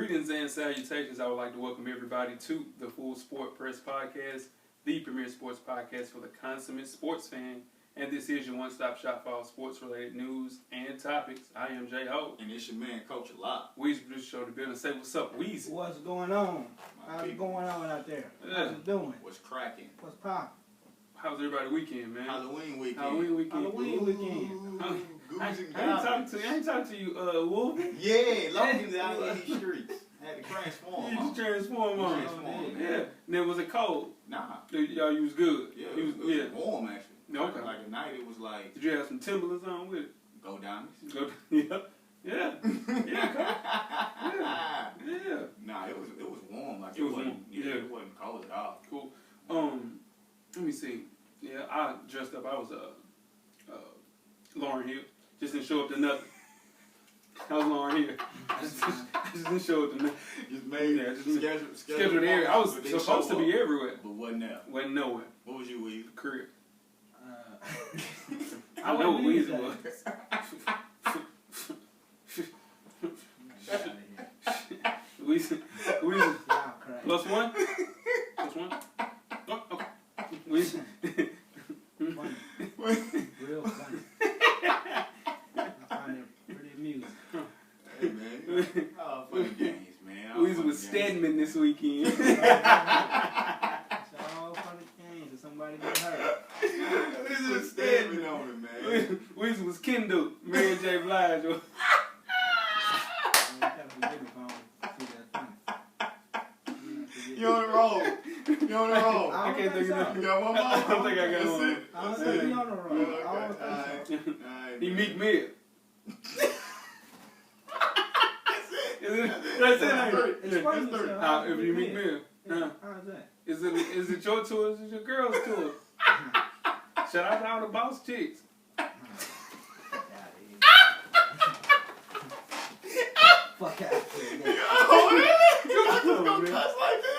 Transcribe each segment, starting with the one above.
Greetings and salutations. I would like to welcome everybody to the Full Sport Press Podcast, the premier sports podcast for the consummate sports fan. And this is your one-stop shop for all sports-related news and topics. I am Jay Ho. And it's your man, Coach a Lot. Weezy producer show the building. Say what's up, Weezy. What's going on? How's it going on out there? Yeah. How's it doing? What's cracking? What's poppin'? How's everybody weekend, man? Halloween weekend. Halloween weekend. Halloween weekend. I ain't talking to you, Wolf. Yeah, Logan's out in these streets. Had to transform. You just transform on. Yeah. And then was it cold? Nah. Y'all, you was good. Yeah, it was warm actually. Okay. Like at night it was like. Did you have some Timberlands on with it? Go down. Yeah. Yeah. Yeah. Nah, it was warm. Like it wasn't. Warm. Yeah, it wasn't cold at all. Cool. Let me see. Yeah, I dressed up. I was Lauren Hill. Just didn't show up to nothing. I was Lauren Hill. I just didn't show up to nothing. Just made scheduled area. I was supposed to be everywhere, but wasn't there. Wasn't nowhere. What was you, Weezy? Crib. I know what Weezy was. Weezy. Plus one? Plus one? Oh, okay. Weezy. Funny. Real funny. I find it pretty amusing. Hey, man. Oh, funny games, man. Weezy was Stedman this weekend. It's all funny games until somebody get hurt. Weezy was Stedman on it, man. Weezy was Kendall, Mary J. Blige. You on the roll. You on the roll. I can't think of that. You got one more? I don't think I got one. I don't think he's on the roll. He Meek Mill. That's it. Explain yourself. If you Meek Mill. How's that? Is it your tour or is it your girl's tour? Shout out to all the boss chicks. Fuck out of here. Cuss like that?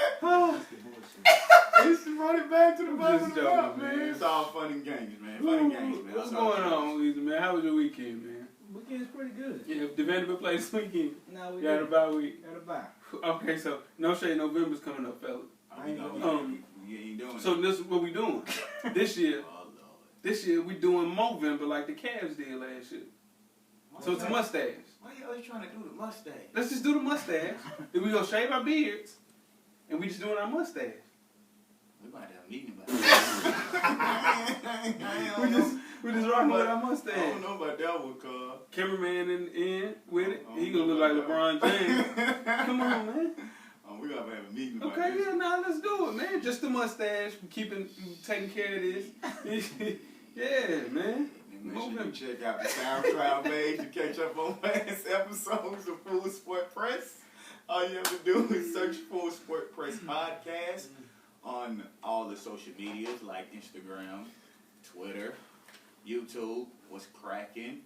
It's running back to the bottom of the map, man. It's all fun and games, man. Fun and games, man. What's going on, Weezy, man? How was your weekend, man? Weekend's pretty good. Yeah, the Vanderbilt plays this weekend. No, we Got a bye week. Got a bye. Okay, so No Shade November's coming up, fella. You ain't doing So this is what we doing. This year, Oh, Lord. this year we doing Movember like the Cavs did last year. So it's a mustache. Why you always trying to do the mustache? Let's just do the mustache. Then we gonna shave our beards, and we just doing our mustache. We might have a meeting about that. We just rocking with our I mustache. don't know about that one, cuz. Cameraman in with it. He gonna look like LeBron James. Come on, man. We gotta have a meeting about Okay, this. yeah, now let's do it, man. Just the mustache, taking care of this. Yeah, man. Make sure you check out the SoundCloud page to catch up on last episodes of Full Sport Press. All you have to do is search Full Sport Press Podcast on all the social medias like Instagram, Twitter, YouTube, What's Cracking,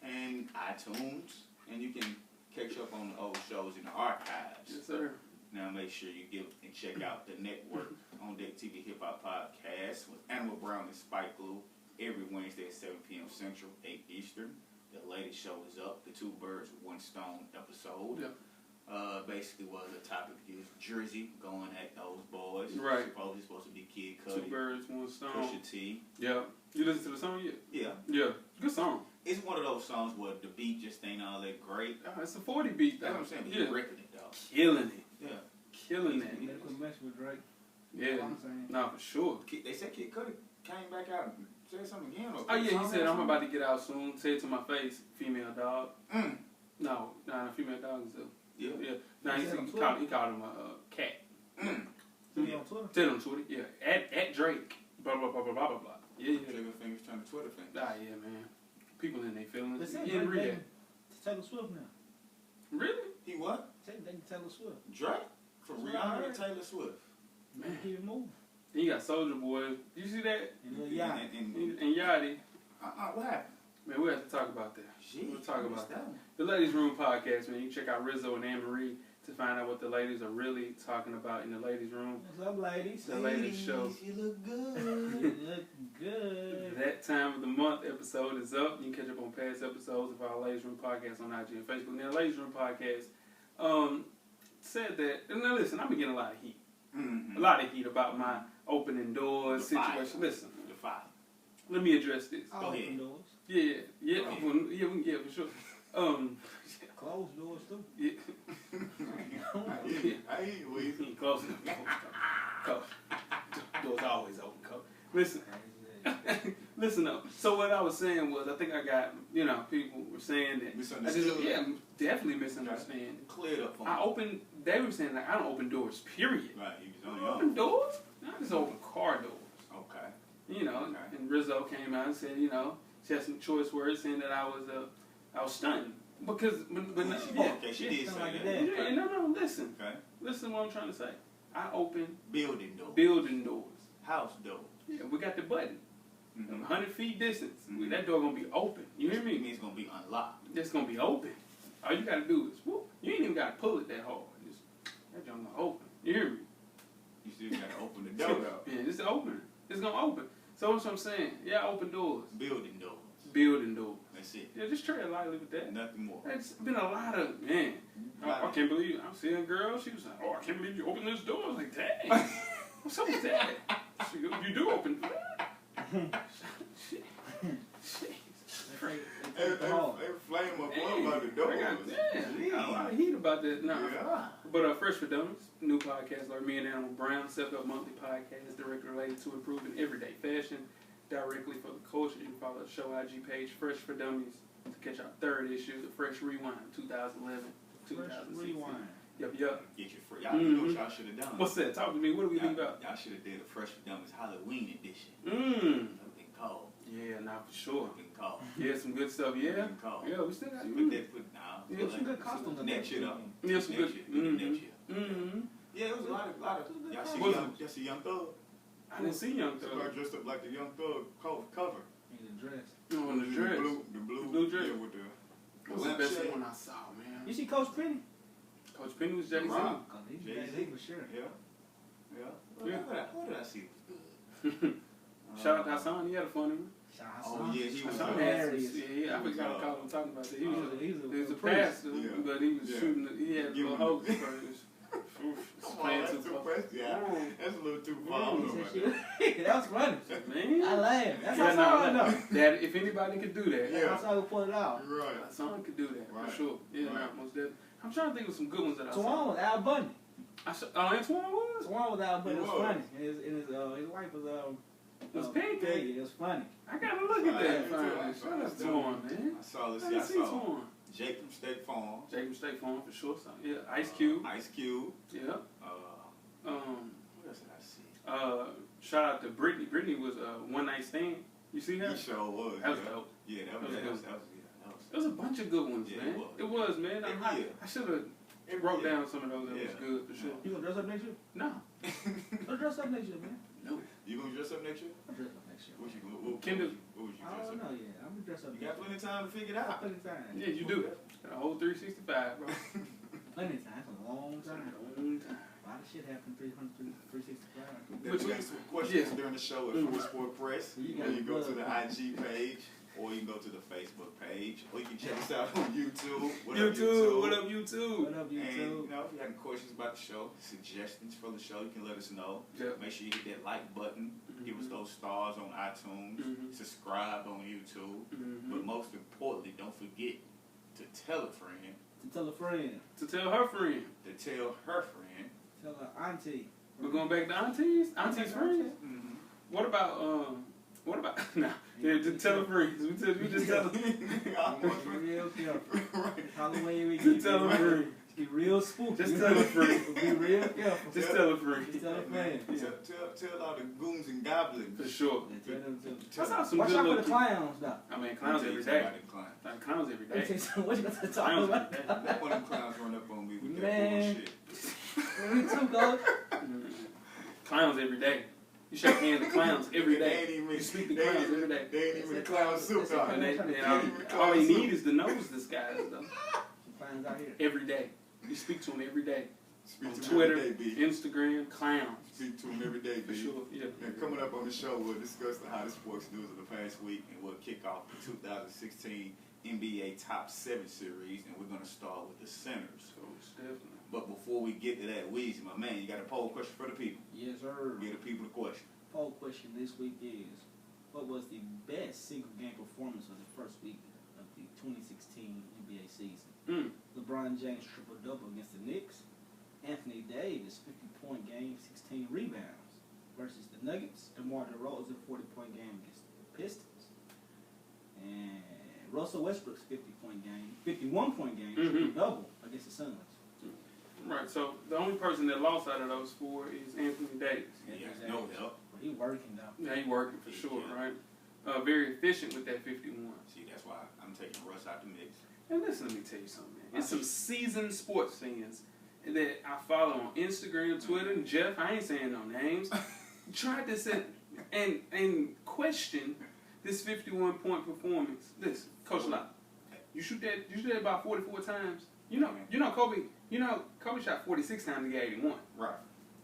and iTunes. And you can catch up on the old shows in the archives. Yes, sir. Now make sure you give and check out the network On Deck TV Hip Hop Podcast with Animal Brown and Spike Glue every Wednesday at 7 p.m. Central, 8 Eastern. The latest show is up, the Two Birds with One Stone episode. Yep. Basically was a topic is Jersey going at those boys. Right. Supposed to be Kid Cudi. Two Birds, One Stone. Pusha T. Yeah. You listen to the song yet? Yeah. Yeah. Good song. It's one of those songs where the beat just ain't all that great. It's a 40 beat, though. That's what I'm saying. But Yeah. he's wrecking it, though. Killing it. Yeah. Killing that. You better quit messing with Drake. Yeah. That's what I'm saying. Nah, for sure. They said Kid Cudi came back out and said something again. Or Oh, yeah, he said, I'm about to get out soon. Say it to my face, female dog. No, female dog is a... Yeah. Yeah. Nah, he called him a cat. See you on Twitter? Said on Twitter, yeah. At Drake. Blah, blah, blah, blah, blah, blah, blah. Yeah. Trigger fingers turn to Twitter fingers. Ah, yeah, man. People in their feelings. They said He in Drake rehab. dating Taylor Swift now. Really? He what? They dating Taylor Swift. Drake? From That's what I Rihanna heard. to Taylor Swift. Man. Keep it moving. He got Soulja Boy. Did you see that? And Lil Yachty. And Yachty. What happened? Man, we have to talk about that. Shit, We'll talk about that. one. The Ladies Room podcast, man. You check out Rizzo and Anne-Marie to find out what the ladies are really talking about in the Ladies Room. What's up, ladies? The latest show. You look good. You look good. That time of the month episode is up. You can catch up on past episodes of our Ladies Room podcast on IG and Facebook. Now, Ladies Room podcast. said that, and now listen, I've been getting a lot of heat. Mm-hmm. A lot of heat about my opening doors The fire. situation. Listen, The five. let me address this. All Go ahead. open doors. Yeah, Go ahead. yeah, for sure. Closed doors too. Yeah. I hear you, Weezy. Close enough. Close. Doors always open. Close. Listen. Listen up. So what I was saying was, I think I got, people were saying that. Misunderstood. Yeah, definitely misunderstanding. Cleared up for me. They were saying like I don't open doors, period. Right, you was I on don't your open own. doors? I just open car doors. Okay. Okay. And Rizzo came out and said, she had some choice words saying that I was stunning. Because, Okay, she did say like that. that. Yeah, no, listen. Okay. Listen to what I'm trying to say. I open Building doors. building doors. House doors. Yeah, we got the button. Mm-hmm. 100 feet distance. Mhm. That door gonna be open. You hear It me? means it's gonna be unlocked. It's gonna be open. All you gotta do is, whoop. You ain't even gotta pull it that hard. Just, that junk gonna open. You hear me? You still gotta open the door though. Yeah, it's open. It's gonna open. So that's what I'm saying. Yeah, I open doors. Building doors. Building doors. That's it. Yeah, just tread lightly with that. Nothing more. It's been a lot of, man. I can't believe I'm seeing a girl. She was like, oh, I can't believe you opened this door. I was like, dang. What's up with that? She goes, you do open Shit. Hey, flame up all about the doors. I got a lot of heat about that now. Yeah. But Fresh for Dummies, new podcast, like me and Animal Brown, Self-Help Monthly podcast, directly related to improving everyday fashion, directly for the culture. You can follow the show IG page, Fresh for Dummies, to catch our third issue, the Fresh Rewind, 2011, 2016. Rewind. Yep. Get your free. Y'all know what y'all should have done. What's that? Talk to me. What do we leave out? Y'all should have did a Fresh for Dummies Halloween edition. That been cold. Yeah, not for sure. Been cold. Yeah, some good stuff. Yeah. Been cold. Yeah, we still got Yeah, some good costumes. Next year though. Yeah, some good. Next year. Mm-hmm. Yeah, it was a lot of y'all see Was just a young thug. I didn't see Young Somebody Thug. dressed up like the Young Thug cover. In the dress. On the dress. The blue dress. Yeah, with the What was the best lampshade. one I saw, man? You see Coach Penny? Coach Penny was Jay-Z. Rock. He's Jay-Z. Jay-Z for sure. Yeah. Yeah. What did I see was good? Shout out to Hassan. He had a funny one. Oh yeah, he was Hassan hilarious. I forgot to call him talking about that. He was a priest. pastor, Yeah. but he was Yeah. shooting. He had Give little him- hoses first. Come on, that's too fresh. Yeah, that's a little too far. I don't know about that. That was funny. Man. I laughed. That's Yeah, how I know. that if anybody could do that, Yeah. That's how we put it out. You're right. Hassan could do that Right. for sure. Yeah, Right. nah, most definitely. I'm trying to think of some good ones that I saw. Twan was Al Bundy. Antoine was? Twan was Al Bundy. He It was was. funny. And his wife was Pancake. Peggy. It was funny. I gotta look at that. Right. Finally. Shout out to Twan, man. I saw this. I I didn't see saw Twan. Jake from State Farm. Jacob State Farm for sure. So, yeah, Ice Cube. Ice Cube. Yeah. What else did I see? Shout out to Brittany. Brittany was a one night stand. You see her? He sure was. That was yeah. dope. Yeah, that was That was good. There was a bunch of good ones, Yeah, man. it was. It was, man. Every year. I should have Every wrote year. down some of those. That was Yeah. good for sure. You gonna dress up next year? No. Let's dress up next year, man. No. You gonna dress up next year? I'll dress up next year. What you Kendall. What would you I dress don't up? know yet. I'm gonna dress up. You got plenty of time to figure it out. Plenty of time. Yeah, you do. Got a whole 365, bro. Plenty of time. It's a long That's a time. long time. A lot of shit happened 365. Then we got some questions during the show at Full Sport Press. You Or got you go to the blood. IG page, or you can go to the Facebook page, or you can check us out on YouTube. What up, YouTube? What up, And you YouTube? know, if you have any questions about the show, suggestions for the show, you can let us know. Yep. Make sure you hit that like button, give us those stars on iTunes, Mhm. subscribe on YouTube, Mhm. but most importantly, don't forget to tell a friend, To tell a friend. To tell her friend. to tell her friend. Tell her auntie. We're going back to aunties? Aunties friends? Mm-hmm. What about, nah, yeah, just tell her friends. We just tell her. Be real careful. Right. Halloween we Just tell her friends. Be real spooky. Just tell her friends. Be real careful. Just tell her friends. Just tell a friend. Tell all the goons and goblins. For sure. Tell them to. I saw some Watch good out for the looking. clowns, though. I mean, clowns every day. Like clowns every Let me tell day. you something. What you got to talk Clowns about? every day. Let one of them clowns run up on me with Man. that bullshit. Me too, Coach. Clowns every day. You shake hands with clowns every They day. ain't even, You speak to they clowns ain't even- every day. They ain't even the clown suit on. And They trying to all they need is the nose disguise, though. Clowns out here. Every day. You speak to them every day. Speak On to him Twitter, every day, B. Instagram, clowns. Speak to him every day, For B. sure, yeah. And coming up on the show, we'll discuss the hottest sports news of the past week, and we'll kick off the 2016 NBA Top 7 series, and we're going to start with the centers. So, Steph, But before we get to that, Weezy, my man, you got a poll question for the people. Yes, sir. Give the people the question. Poll question this week is, what was the best single game performance of the first week of the 2016 NBA season? LeBron James triple-double against the Knicks. Anthony Davis, 50-point game, 16 rebounds. Versus the Nuggets. DeMar DeRozan, 40-point game against the Pistons. And Russell Westbrook's 51-point game, triple-double against the Suns. Right, so the only person that lost out of those four is Anthony Davis. Yeah, no help. But he working though. Yeah, he working for sure, right? Very efficient with that 51. See, that's why I'm taking Russ out the mix. And listen, let me tell you something, man. It's some seasoned sports fans that I follow on Instagram, Twitter, and Jeff, I ain't saying no names, tried to sit and question this 51-point performance. Listen, Coach Lott, you shoot that about 44 times. You know Kobe shot 46 times to get 81. Right.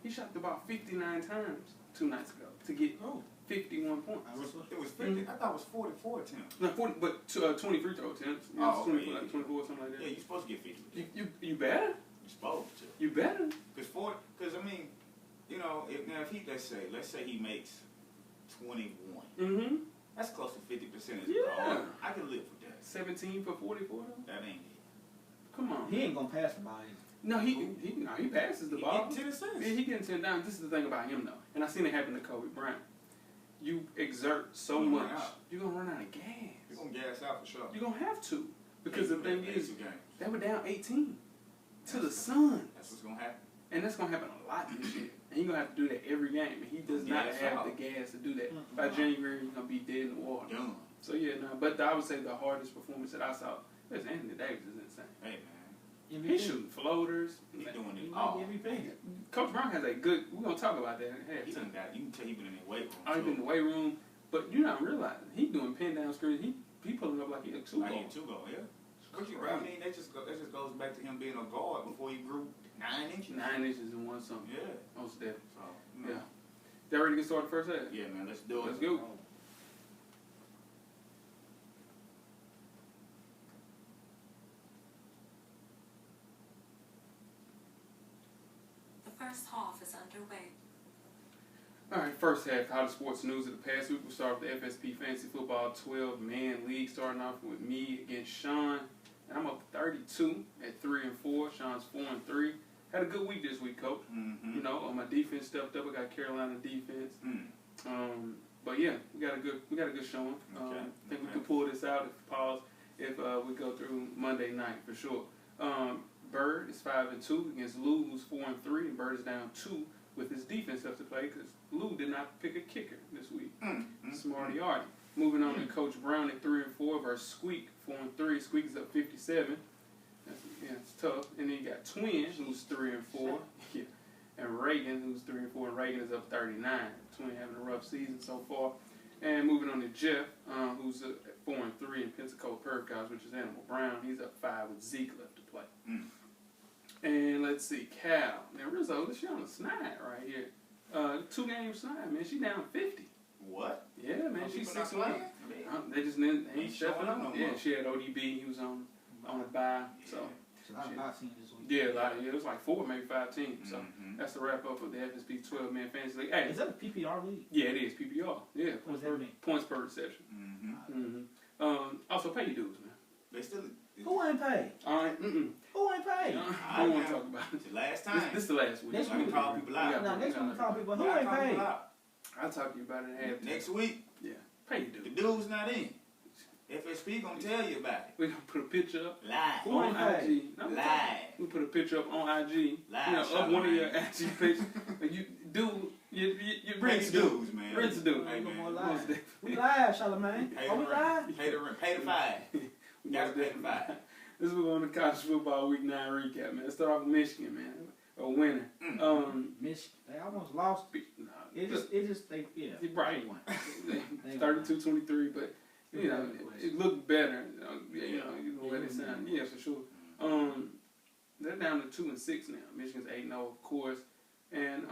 He shot about 59 times 2 nights ago to get 51 points. It was 50. I thought it was 44 attempts. No, 40, but 20 free throw attempts. Oh, okay, 24, 24, something like that. Yeah, you're supposed to get 50. You better. You're supposed to. You better. Because I mean, if he let's say he makes 21. That's close to 50% of the ball. I can live with that. 17 for 44 though? That ain't it. Come on. He ain't gonna pass the ball. No, he passes the ball. He get 10 assists. Yeah, he getting 10 down. This is the thing about him though, and I seen it happen to Kobe Bryant. You exert so much, you're gonna run out of gas. You're gonna gas out for sure. You're gonna have to, because the thing is, games. they were down 18 to the Suns. That's what's gonna happen. And that's gonna happen a lot this year. And you're gonna have to do that every game. And he does not have the gas to do that. By January, he's gonna be dead in the water. Done. So yeah, no. But I would say the hardest performance that I saw, listen, Anthony Davis is insane. Hey man. He's shooting floaters. He's doing it He all. might get MVP. Coach Brown has a good. We're gonna talk about that. You can tell he been in the weight room. He's been in the weight room, but you're not realizing he's doing pin down screens. He pulling up like he a 2-goal. Like he a 2-goal, yeah. I mean, that just goes back to him being a guard before he grew 9 inches. 9 inches and 1 something. Yeah. Most definitely. So, Yeah. Y'all ready to get started first half? Yeah, man. Let's do it. Let's go. First half is underway. All right, first half, hottest sports news of the past week. We'll start with the FSP Fantasy Football 12-man league, starting off with me against Sean. And I'm up to 32 at 3-4. Sean's 4-3. Had a good week this week, Coach. You know, my defense stepped up. I got Carolina defense. But yeah, we got a good showing. I think we can pull this out if we go through Monday night for sure. Bird is 5-2 against Lou, who's 4-3, and Bird is down 2 with his defense up to play because Lou did not pick a kicker this week. Smarty Artie. Moving on to Coach Brown at 3-4 versus Squeak, 4-3. Squeak is up 57. It's tough. And then you got Twin, who's 3-4. Yeah. And Reagan, who's 3-4, and Reagan is up 39. Twin having a rough season so far. And moving on to Jeff, who's at 4-3 in Pensacola Perv Guys, which is Animal Brown. He's up 5 with Zeke left to play. And let's see, Cal. Now Rizzo, she on a snide right here. 2-game snide, man. She down 50. What? Yeah, man. She's 6-1. They just ain't stepping up. No Yeah, more. she had ODB. He was on a bye. So It's a lot of boxing this week. yeah, it was like 4, maybe 5 teams. So that's the wrap up of the FSP 12-man fantasy league. Hey, Is that a PPR league? yeah, it is PPR. Yeah, What does that mean? points per reception. Also, pay your dues, man. They still. Who ain't paid? All right. Who ain't paid? I don't want to talk about it. The last time. This is the last week. Next Let me call people out. Now, next week we call people. Who Yeah, ain't call paid? people out. I'll talk to you about it at halftime. Next week, Yeah. Pay your the dues. dude's not in. FSP gonna tell you about it. We're going to put a picture up Live. Who on ain't paid? IG. No, Live. we put a picture up on IG. Live, Up one of your Charlamagne. IG pictures. You do, you Pay rinse the dues. dues, man. Rinse the dues. Hey, Ain't no more man. live. We live, Charlamagne. Pay Are we the live? rent. Pay the rent. Pay the fine. You gotta pay the fine. This is we're going to college football week 9 recap, man. Let's start off with Michigan, man. A winner. Michigan. They almost lost. It just, they, yeah. Right. They 32-23, but you know, it looked better. You know what it sound. Yeah, for sure. They're down to 2-6 now. Michigan's 8-0, of course, and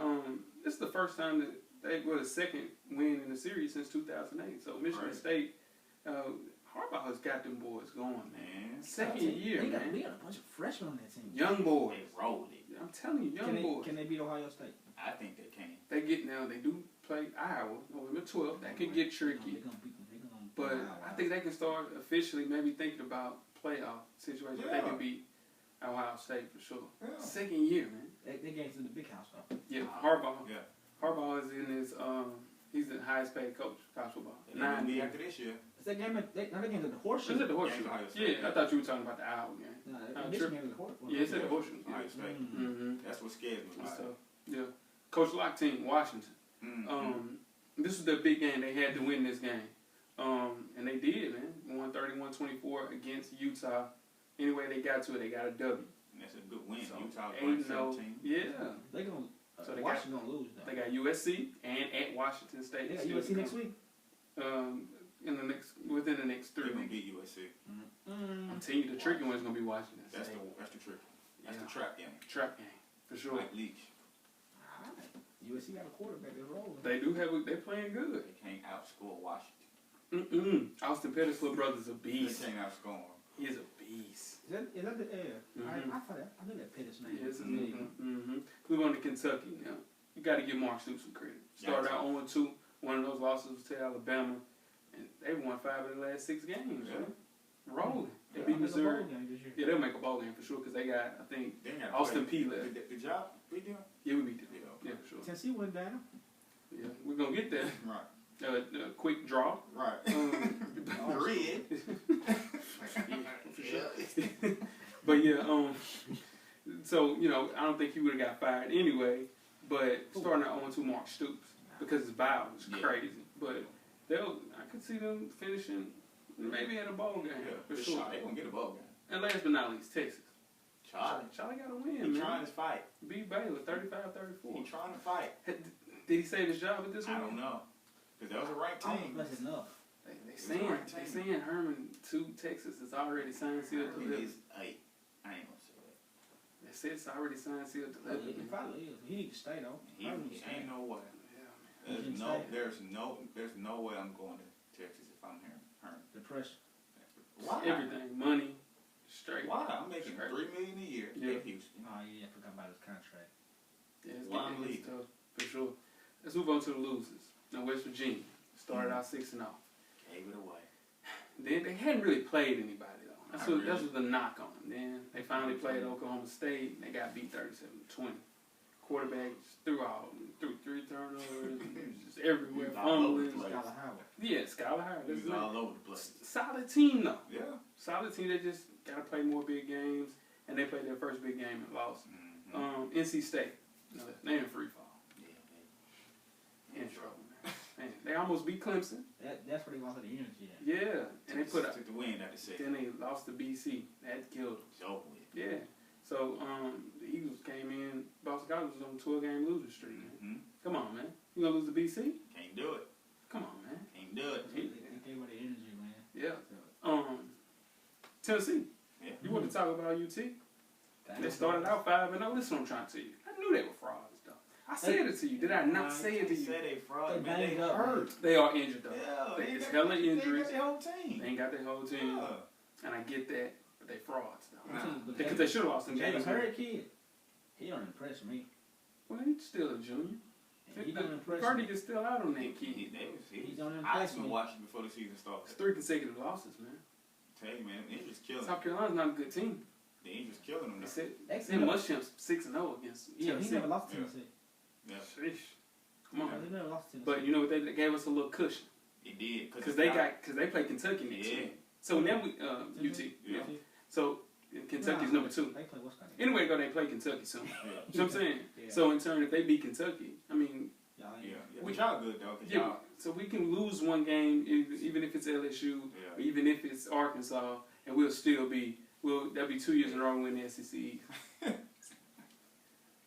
this is the first time that they were the second win in the series since 2008. So Michigan State Harbaugh has got them boys going, Man. Second year, they man. got a bunch of freshmen on that team. Young boys. They rolled it. I'm telling you, young boys. Can they beat Ohio State? I think they can. They do play Iowa November 12th. That could get tricky. They're gonna beat them. They're gonna But beat Iowa. I think they can start officially maybe thinking about playoff situations. They can beat Ohio State for sure. Yeah. Second year, man. They games in the big house though. Yeah, Harbaugh. Yeah. Harbaugh is in his he's the highest paid coach college football. They're going to 9 be years. after this year. Is that game at the game's at the horseshoe? Is it the horseshoe? Yeah, Ohio State. Yeah, I thought you were talking about the Iowa game. No, this game is the horseshoe. Yeah, it's at the horseshoe. Ohio State. Mm-hmm. That's what scares me. So, yeah. Coach Lock team, Washington. This was the big game. They had to win this game. And they did, man. 130-124 against Utah. Anyway, they got to it. They got a W. And that's a good win. So, Utah 8-0. 17. Yeah. They gonna So they Washington gonna lose though. They got USC and at Washington State. They got Still USC to next come. week. Within the next 3 They're going to weeks. beat USC. I'm telling you, the tricky one is going to be Washington That's State. the trick. That's Yeah. the trap game. Trap game, for sure. Like Leach. Alright. USC got a quarterback that's rolling. They're playing good. They can't outscore Washington. Austin Pettis' little brother's a They beast. can't outscore them. He is a beast. Is that the air? Mhm. I knew that Pettis name. Yes, Yeah. We on to Kentucky now. You got to give Mark Stoops some credit. Started out 0-2. One of those losses was to Alabama, and they won 5 of the last 6 games. Yeah. Man. Rolling. They They'll beat make a bowl Missouri. game this year. Yeah, they'll make a bowl game for sure because they got, I think, They ain't gotta Austin play. P left. Did y'all beat them? Yeah, we beat them. Yeah. Yeah, for sure. Tennessee went down. Yeah, we're gonna get there. Right. Quick draw. Right. Um, Red. for sure. But yeah, so I don't think he would have got fired anyway. But starting out 0-2 Mark Stoops because his bio was crazy. But I could see them finishing maybe at a bowl game for sure. They gonna get a bowl game. And last but not least, Texas. Charlie got to win, He man. trying to fight. Beat Baylor 35-34. He trying to fight. Did he save his job at this one? I don't know. Because that was a ranked I don't team. know if that's enough. They saying Herman to Texas is already signed, sealed, It delivered. is 8. I ain't gonna say that. They said it's already signed, sealed, delivered. It probably is. He need to stay though. He ain't no way. Yeah, man. There's no way I'm going to Texas if I'm here. Herman. Depression. Why? Everything, money, straight. Why? I'm making Straight. $3 million a year Yeah. in Houston. Oh yeah, I forgot about his contract. Yeah, it's Why I'm getting leaving. tough, for sure. Let's move on to the losers. Now, West Virginia started out 6-0. Gave it away. Then they hadn't really played anybody though. That's Not what really. the knock on them. Then they finally played Oklahoma State. And they got beat 37-20. Quarterback threw 3 turnovers, just everywhere, He was all over the fumbling. place. Skylar Howard. Yeah, Skylar Howard. He That's was his all name. over the place. Solid team though. Yeah. Solid team. They just got to play more big games, and they played their first big game and lost. NC State. They in free fall. Yeah. In trouble, man. They almost beat Clemson. That's where they lost the energy at. Yeah, and they put up. Took the wind out of the Then they lost to BC. That killed them. It's over with. Yeah. So the Eagles came in. Boston College was on a 12-game losing streak. Man. Come on, man. You gonna lose to BC? Can't do it. Come on, man. Can't do it. They gave away the energy, man. Yeah. Tennessee. Yeah. You want to talk about UT? They started out 5-0. This is what I'm trying to tell you. I knew they were frauds, though. I said it to you. Did I not say it to you? Say they fraud, They man. They banged up, hurt. They are injured, though. Yeah. It's hella injuries. They got their whole team. They ain't got their whole team. Yeah. And I get that, but they frauds, though. Nah. Because they should have lost in James games. Hurd kid, he don't impress me. Well, he's still a junior. He don't impress Verdi me. is still out on that He kid. don't I impress was me. watching before the season It's started. 3 consecutive losses, man. Tell you, man, injuries killing South them. Carolina's not a good team. The injuries killing them. They now. said Muschamp's 6-0 against Yeah, he Tennessee. never lost to Yeah. Tennessee. Yeah, Sheesh. Come on. He never lost to Tennessee. But you know what? They gave us a little cushion it did. because they play Kentucky next Yeah. week. So now we UT. Yeah. So Kentucky's number 2. They play Wisconsin. Anyway, they play Kentucky soon. Yeah. You know what I'm saying? Yeah. So in turn, if they beat Kentucky, I mean, Yeah, Yeah. We- But y'all good, though. 'Cause yeah. y'all, So we can lose one game, even if it's LSU, yeah. or even if it's Arkansas, and we'll still be. That'll be 2 years in a row in the SEC.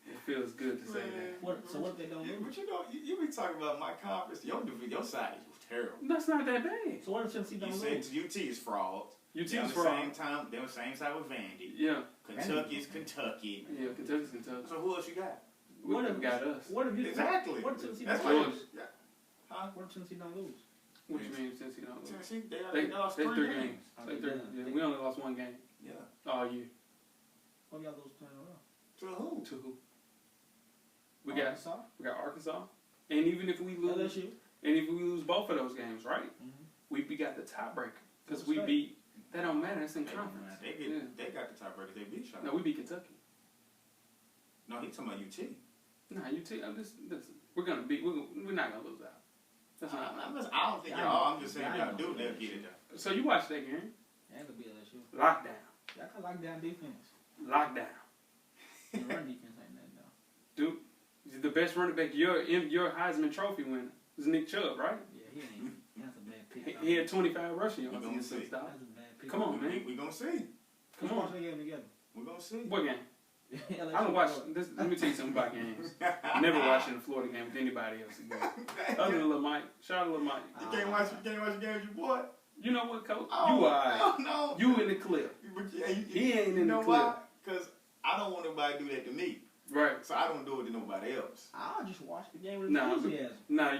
It feels good to say that. So what if they don't lose? But you be talking about my conference. Your side was terrible. That's not that bad. So what if Tennessee You don't said lose? UT is fraud. UT They're on is the fraud. same time. They're on the same side with Vandy. Yeah, Kentucky is Kentucky. yeah. Kentucky's Kentucky. So who else you got? What if got us? What if you Exactly. What if Tennessee That's don't why. lose? Yeah. Huh? What if Tennessee don't lose? What you mean Tennessee don't lose? Tennessee, they lost They 3 games. Yeah, we only lost 1 game. Yeah. All year. What y'all lose playing around? To who? To who? We Arkansas? got Arkansas. And even if we lose, LSU? and if we lose both of those games, right? We got the tiebreaker because we beat. That don't matter. It's in conference. They got the tiebreaker. They beat y'all. No, we beat Kentucky. No, he's talking about UT. Nah, UT. Listen, we're gonna beat. We're not gonna lose out. That's not. I don't think y'all. I'm just saying y'all do. They'll get it done. So you watched that game? Yeah, it'll be LSU. Lockdown. Y'all can lock down defense. Lockdown. The run defense ain't nothing though. Dude, the best running back, your Heisman Trophy winner, is Nick Chubb, right? Yeah, he ain't. That's a bad pick. He had 25 rushing yards We gonna against see. them style. That's a bad pick. Come on, man. We gonna see. Come Let's on. watch that game together. We gonna see. What game? LSU I don't watch. Florida. Let me tell you something about games. Never watching a Florida game with anybody else again. Other than Lil Mike. Shout out to Lil Mike. You can't watch the game with your boy. You know what, Coach? Oh, you alright. No. You in the clip. But yeah, He ain't in you know the clip. why? Because I don't want nobody to do that to me. Right. So I don't do it to nobody else. I'll just watch the game with Nah, enthusiasm. Nah,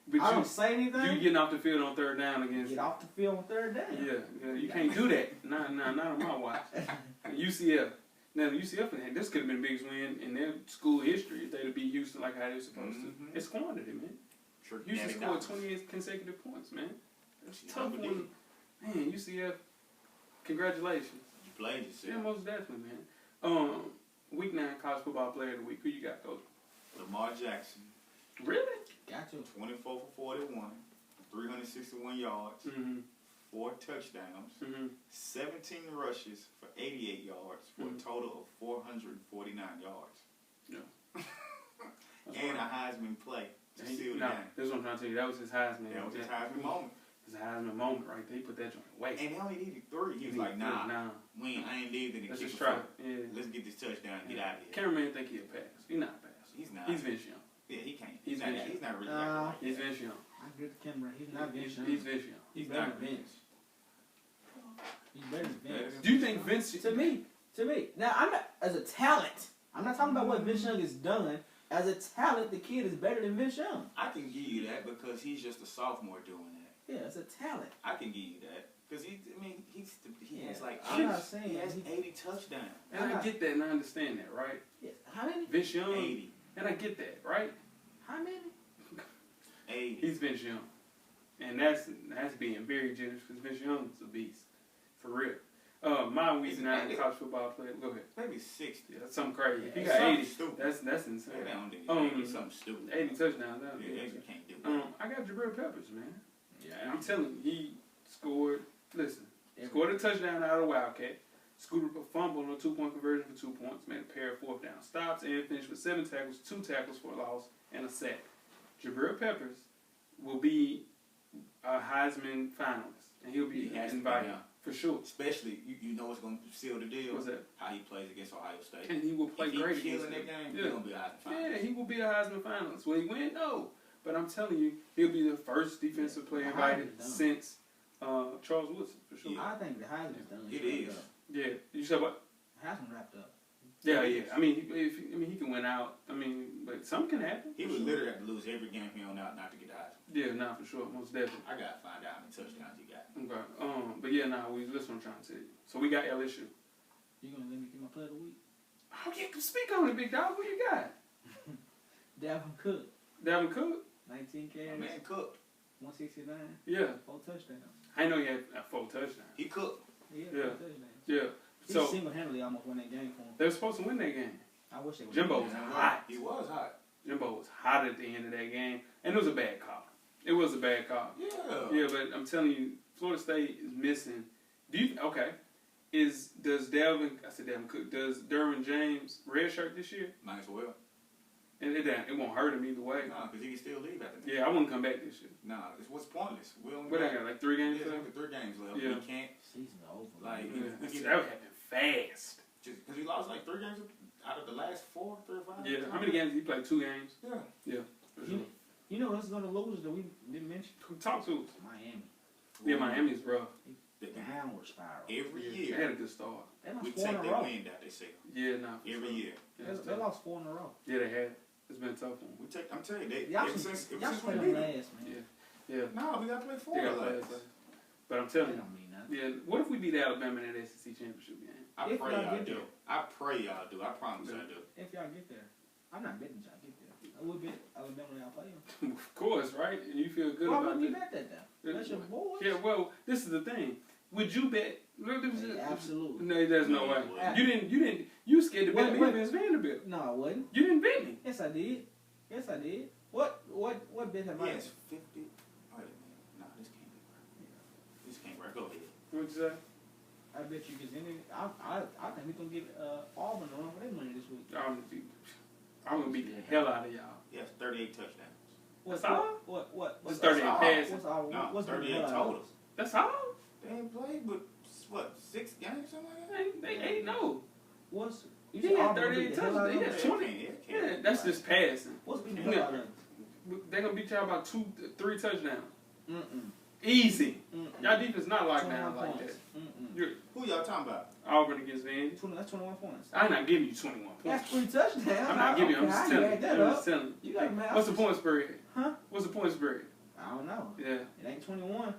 but I don't say anything. you getting off the field on 3rd down against. Get off the field on 3rd down. Yeah, you can't do that. Nah, not on my watch. UCF. Now, UCF, this could have been the biggest win in their school history if they'd have beat Houston like how they were supposed to. It's squandered it, man. Sure. Houston scored 28 consecutive points, man. That's a tough one. Man, UCF, congratulations. You played yourself. Yeah, most definitely, man. Week 9 college football player of the week. Who you got, Coach? Lamar Jackson. Really? Got you. 24 for 41, 361 yards, 4 touchdowns, 17 rushes for 88 yards for a total of 449 yards. Yeah. And a Heisman play to seal the game. This is what I'm trying to tell you. That was his Heisman. That was his Heisman moment. His Heisman moment right there. He put that joint away. And he only needed 3. He was like, nah, I ain't leaving the Let's kick just try. before. Yeah. Let's get this touchdown and get out of here. Cameraman think he'll pass. He's not a passer. He's not. He's Vince Young. Yeah, he can't. He's not really like He's Vince Young. I agree with Cameron. He's not Vince. He's Vince Young. He's better than Vince. He's better than Vince. Do you think Vince... To me. Now, I'm not, as a talent, I'm not talking about what Vince Young has done. As a talent, the kid is better than Vince Young. I can give you that because he's just a sophomore doing that. Yeah, as a talent. I can give you that. Because he has like I'm not saying he has 80 touchdowns. And I get that and I understand that, right? Yeah. How many? Vince Young. 80. And I get that, right? How many? 80. He's Vince Young. And that's being very generous because Vince Young's a beast. For real. My week 9 college football player. Go ahead. Maybe 60. Yeah, that's something crazy. If he That's got 80, stupid. that's insane. They don't do 80, something stupid. 80 touchdowns. That would be Yeah, insane. you can't do that. I got Jabril Peppers, man. Yeah, I'm telling you, he scored, scored a touchdown out of Wildcat, scored a fumble on a 2-point conversion for 2 points, made a pair of 4th down stops, and finished with 7 tackles, 2 tackles for a loss, and a sack. Jabril Peppers will be a Heisman finalist, and he'll be invited, for sure. Especially, you know what's going to seal the deal? What's that? How he plays against Ohio State. And he will play great If he's against killing them. that game, he's going to be a Heisman finalist. Yeah, he will be a Heisman finalist. Will he win? No. But I'm telling you, he'll be the first defensive player invited since Charles Woodson, for sure. I think the Heisman's done. It is. Yeah. You said what? Heisman wrapped up. Yeah. I mean, he can win out. I mean, but something can happen. He would literally have to lose every game here on out not to get the Heisman. Yeah, nah, for sure, most definitely. I got to find out how many touchdowns he got. Okay. But yeah, listen, what I'm trying to tell you. So we got LSU. You gonna let me get my player of the week? Oh yeah, speak on it, big dog. Who you got? Dalvin Cook. Dalvin Cook. 19 carries. My man cooked. 169. Yeah. 4 touchdowns. I know he had 4 touchdowns. He cooked. Yeah. 4 touchdowns. Yeah. He So single-handedly almost won that game for him. they were supposed to win that game. I wish they would. Jimbo was hot. He was hot. Jimbo was hot at the end of that game, and it was a bad call. It was a bad call. Yeah. Yeah, but I'm telling you, Florida State is missing. Does Dalvin Cook, does Derwin James redshirt this year? Might as well. And it won't hurt him either way. No, because he can still leave after that. Yeah, I wouldn't come back this year. No, it's what's pointless. We only What I got, like 3 games yeah, left? 3 games left. Yeah. We can't Season over. like Yeah. That would happen fast. just because he lost like 3 games out of the last 4, 3 or 5. Yeah, how many games did he play? 2 games? Yeah. Yeah, for sure. You know who's going to lose that we didn't mention? Talk to us. Miami. Yeah, Miami's rough. The downward spiral. Every They year had a good start. They we lost 4 in take a their row. wind out. They say Yeah, nah. For every sure. year. Yeah, They lost 4 in a row. yeah, they had. It's been a tough one. I'm telling you, Y'all ever should since play we them beat last, them. man. Yeah. Yeah. No, we got to play four They gotta play legs. us last. But I'm telling That you, don't mean nothing. yeah. What if we beat Alabama in that SEC championship game? I If pray y'all y'all get do. there. I pray y'all do. I promise I do. If y'all get there. I'm not betting y'all get there. I would bet Alabama when y'all play them. Of course, right? And you feel good Why about wouldn't you that. bet that though? That's your boys. Yeah. Well, this is the thing. Would you bet? Absolutely. No, there's no No, way. you You didn't. You scared to bet me What? against Vanderbilt. No, I wasn't. You didn't bet me. Yes, I did. Yes, I did. What bet have I? Yes, 50. Wait a minute. No, this can't be right. This can't be right. Go ahead. What'd you say? I bet you because I think we're gonna get Auburn a run for their money this week. I'm gonna beat the hell out of y'all. Yes, 38 touchdowns. What's That's all? What's It's 38 passing. What's all? No, What's 38 the hell out of totals. That's all. They ain't played but, what, 6 games, something like that? They ain't no. What's you He said had Auburn gonna 38 beat the hell out of touchdowns. them? Yeah, 20. It can't Yeah, be that's right. just passing. What's beating the hell out of them? They're gonna beat y'all about 2-3 touchdowns. Mm-mm. Easy. Mm-mm. Y'all defense not locked 21 down like that. points. Mm-mm. You're Who y'all talking about? Auburn against Vandy. That's 21 points. I'm not giving you 21 points. That's 3 touchdowns. I'm not giving you. I'm Okay, just I telling add you. that I'm up. just telling you. You got math. What's the point spread? Huh? What's the point spread? I don't know. Yeah. It ain't 21.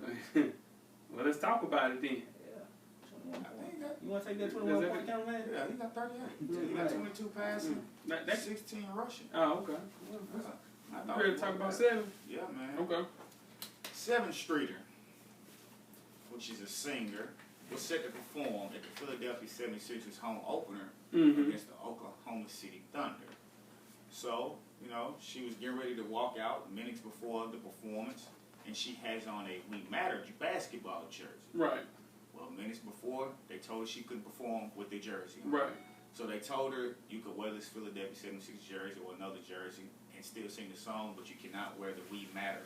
Well, let's talk about it then. Yeah. 21 I points. think that. You want to take that 21 point count, man? Yeah, he got 38. He got 22 passing, That's 16 rushing. oh, okay. I You thought ready it to talk was about better. 7? Yeah, man. Okay. 7th Streeter, which is a singer, was set to perform at the Philadelphia 76ers home opener Mm-hmm. against the Oklahoma City Thunder. So, you know, she was getting ready to walk out minutes before the performance, and she has on a We Matter basketball jersey. Right. Well, minutes before, they told her she couldn't perform with the jersey on. Right. So they told her you could wear this Philadelphia 76 jersey or another jersey and still sing the song, but you cannot wear the We Matter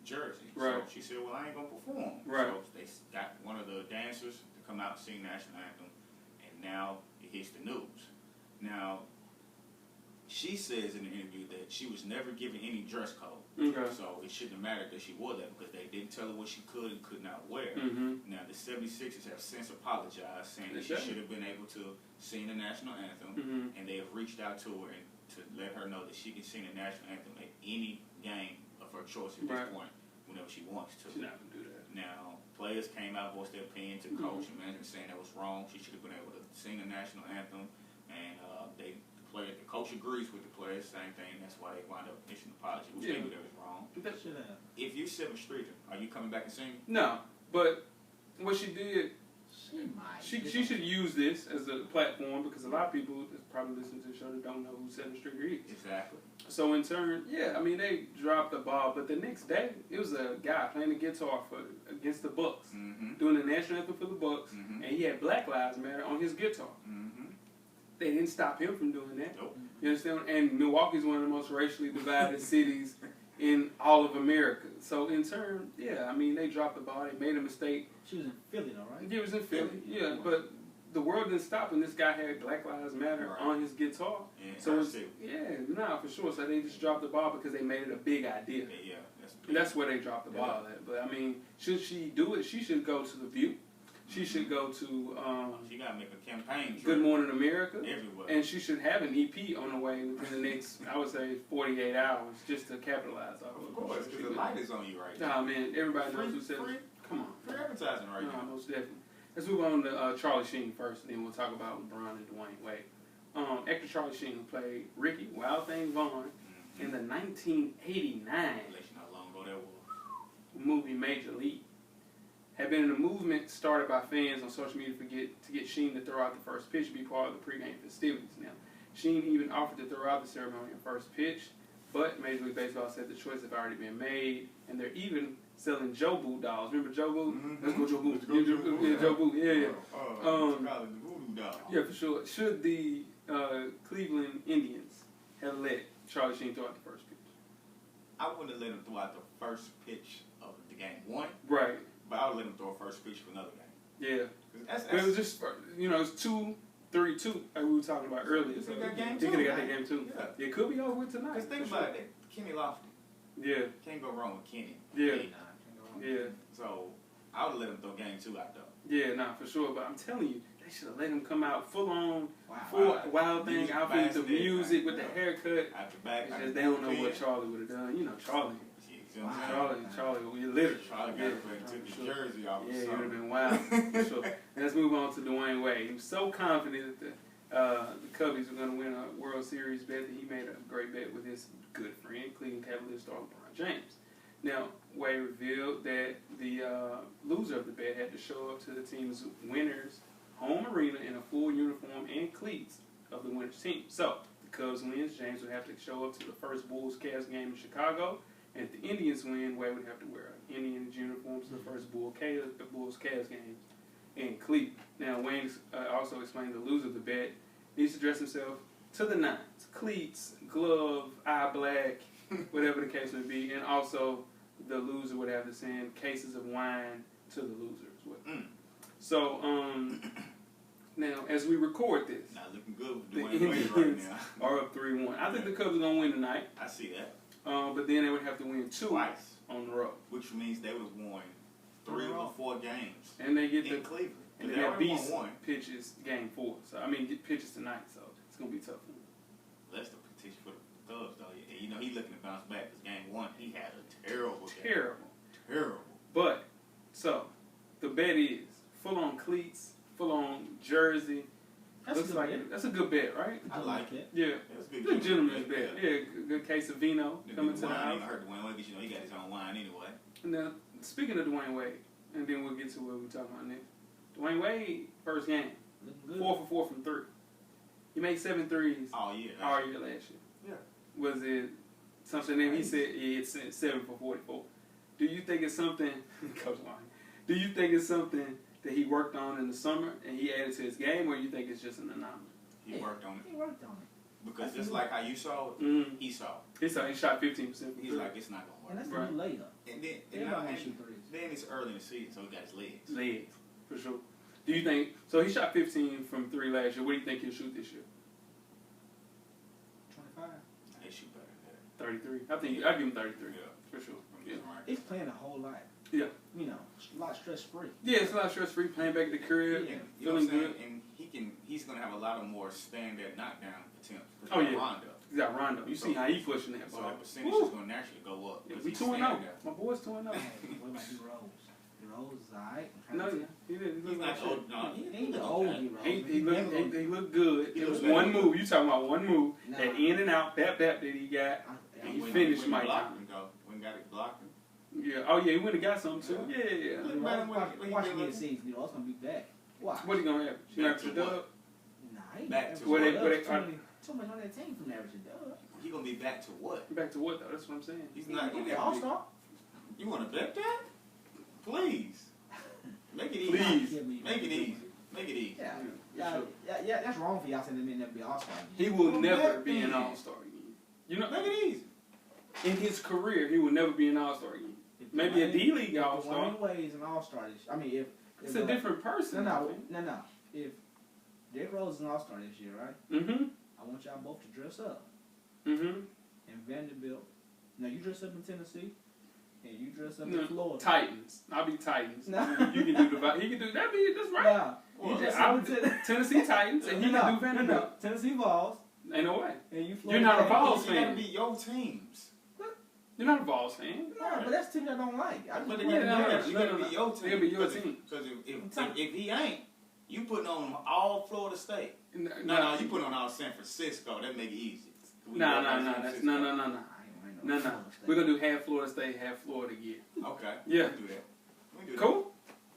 jersey. Right. So she said, well, I ain't going to perform. Right. So they got one of the dancers to come out and sing the national anthem, and now it hits the news. Now, she says in the interview that she was never given any dress code. Okay. So it shouldn't have mattered that she wore that because they didn't tell her what she could and could not wear. Mm-hmm. Now, the 76ers have since apologized, saying that she Exactly. should have been able to sing the national anthem, Mm-hmm. and they have reached out to her and to let her know that she can sing the national anthem at any game of her choice at Right. this point, whenever she wants to. She's not gonna do that. Now, players came out, voiced their opinion to coach and management, saying that was wrong. She should have been able to sing the national anthem, and the coach agrees with the players, same thing. That's why they wound up issuing an apology, which they knew that was wrong. Should have. If you're 7th Streeter, are you coming back and singing? No, but what she did, She might. she should use this as a platform because a lot of people that's probably listening to the show that don't know who 7th Streeter is. Exactly. So in turn, yeah, I mean they dropped the ball, but the next day it was a guy playing the guitar against the Bucks, Mm-hmm. doing the national anthem for the Bucks, Mm-hmm. and he had Black Lives Matter on his guitar. Mm-hmm. They didn't stop him from doing that. Nope. You understand? And Milwaukee's one of the most racially divided cities in all of America. So in turn, yeah, I mean they dropped the ball. They made a mistake. She was in Philly, though, right? He was in Philly, yeah, but the world didn't stop, and this guy had Black Lives Matter Right. on his guitar. And So her it's, too. yeah, nah, for sure. So they just dropped the ball because they made it a big idea. Yeah, that's And that's where they dropped the ball at. But I mean, should she do it? She should go to the View. She should go to she gotta make a campaign. Good trip Morning America. everywhere. And she should have an EP on the way within the next, I would say, 48 hours just to capitalize off Of it. course, because the light is on you right now. Nah, man, everybody knows who said Free, it. Come on. free advertising right No, now. most definitely. Let's move on to Charlie Sheen first, and then we'll talk about LeBron and Dwayne Wade. Actor Charlie Sheen, who played Ricky Wild Thing Vaughn in the 1989 Let you know how long ago that was. movie Major League, had been in a movement started by fans on social media to get Sheen to throw out the first pitch and be part of the pregame festivities. Now, Sheen even offered to throw out the ceremony on first pitch, but Major League Baseball said the choice had already been made, and they're even selling Joe Boo dolls. Remember Joe Boo? Mhm. Let's go Joe Boo. Let's go Yeah, Joe Boo. yeah, Joe Boo. Yeah, yeah. Call it the voodoo doll. Yeah, for sure. Should the Cleveland Indians have let Charlie Sheen throw out the first pitch? I wouldn't have let him throw out the first pitch of the game one, Right. but I would let him throw a first pitch for another game. Yeah. 'Cause But it was just, it's 2-3-2, like we were talking about earlier. So He got game he two, could have got man. that game too. Yeah. It could be over with tonight. Because think for about sure. it, Kenny Lofton. Yeah, Can't go wrong with Kenny. yeah, yeah, So I would have let him throw game two out though. yeah, nah, for sure. But I'm telling you, they should have let him come out full on, Wow. full Wild Thing Music outfit, the blasting, music with the yeah. haircut. Out the back. It's out just the they don't know what bullpen. Charlie would have done. You know, Charlie. Yeah, see what I'm saying? Charlie, we literally. Charlie got up and took his jersey off. Yeah, it would have been wild, for sure. Let's move on to Dwayne Wade. He was so confident that the Cubbies were going to win a World Series bet that he made a great bet with his good friend, Cleveland Cavaliers star LeBron James. Now, Wade revealed that the loser of the bet had to show up to the team's winner's home arena in a full uniform and cleats of the winner's team. So, the Cubs wins, James would have to show up to the first Bulls-Cavs game in Chicago. And if the Indians win, Wade would have to wear an Indians uniform to the first Bulls-Cavs game in Cleveland. Now, Wayne also explained the loser of the bet needs to dress himself to the nines. Cleats, glove, eye black, whatever the case may be. And also, the loser would have to send cases of wine to the loser as well. So, now, as we record this, not looking good with the Dwayne Wade right Indians now. are up 3-1. I think the Cubs are going to win tonight. I see that. But then they would have to win Twice. on the road. Which means they would have won 3 or 4 games. And they get in Cleveland. And they they have already Beast won 1. pitches game 4. So, I mean, get pitches tonight, so it's going to be tough for him. That's the petition for the Cubs, though. And, you know, he's looking to bounce back because game 1, he had a terrible game. Terrible. But, so, the bet is full-on cleats, full-on jersey. Looks like that's a good bet, right? I like it. Yeah. That's a Good gentleman's bet. Yeah, good case of vino coming to the house. I ain't heard Dwayne Wade because, you know, he got his own wine anyway. Now, speaking of Dwayne Wade, and then we'll get to what we're talking about next. Dwayne Wade, first game, 4 for 4 from 3. He made 7 threes all year last year. Yeah. Was it something that he said it's 7 for 44? Do you think it's something, Coach Lonnie, do you think it's something that he worked on in the summer and he added to his game, or you think it's just an anomaly? He worked on it. He worked on it. Because just like how you saw it, he saw it. He shot 15%. He's like, it's not going to work. And that's the new layup. And then it's early in the season, so he got his legs. Legs, for sure. Do you think, so he shot 15 from 3 last year. What do you think he'll shoot this year? 25. They shoot better than that. 33. I think I'd give him 33. Yeah. For sure. Yeah. He's playing a whole lot. Yeah. You know, a lot stress-free. Yeah, it's a lot stress-free, playing back at the crib, feeling good. And he's going to have a lot of more stand-up knockdown attempts. Oh, yeah. Rondo. You got Rondo. You see how he pushing that So ball. that percentage is going to naturally go up. Yeah, we 2-0. My boy's 2-0. What about D-Rose? D-Rose is alright. No, he didn't. He's not old. No, He ain't the old D-Rose. He looked good. It was one move. You talking about one move. That in and out, bap that he got. And he finished Mike Thompson. When got it blocked him. Yeah. Oh, yeah, he went and got something, too. Yeah. Watch me in the season. D-Rose going to be back. Watch. What he going to have? You got to dub? Nah, he back to too much on that team from average to dub. He going to be back to what? Back to what, though? That's what I'm saying. He's not going to be all-star. You want to bet that? Please. Make it easy. Please. Make it easy. Make it easy. Yeah, that's wrong for y'all saying they may never be all-star. He will never be an all-star again. You know, make it easy. In his career, he will never be an all-star again. Maybe a D-League all-star. Dwayne Wade is an all-star. I mean, if it's a different person. No. If Derrick Rose is an all-star this year, right? Mm-hmm. I want y'all both to dress up. Mm-hmm. And Vanderbilt. Now, you dress up in Tennessee, and you dress up in Florida. Titans. I'll be Titans. No. You can do the. He can do that. That's right. Well, Tennessee Titans, and he can do Vanderbilt. No. Tennessee Vols. Ain't no way. And You're not a Vols fan. You gotta be your teams. You're not a Vols fan. No, but that's the team I don't like. You gotta be your team. It'll be your team. Because if he ain't, you putting on all Florida State. No, you putting on all San Francisco. That make it easy. No. We're gonna do half Florida State, half Florida gear. Okay. Yeah. We'll do that. Cool.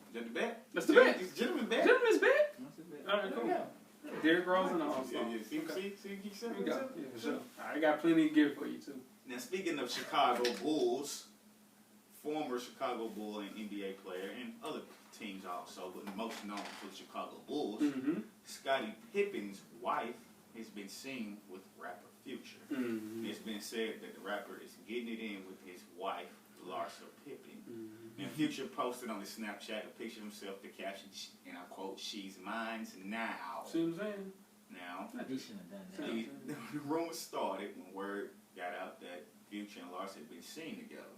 Is that the bet? That's the bet. It's gentleman's bet. Gentleman's bet. All right, cool. Derrick Rose and all. See, you said we got. Yeah, for sure. I got plenty of gear for you too. Now, speaking of Chicago Bulls, former Chicago Bull and NBA player, and other teams also, but most known for the Chicago Bulls, Scottie Pippen's wife has been seen with rapper Future. It's been said that the rapper is getting it in with his wife, Larsa Pippen. And Future posted on his Snapchat a picture of himself, the caption, and I quote, "She's mine now." See what I'm saying? Now, he shouldn't have done that. the rumors started when word got out that Future and Larsa had been seen together.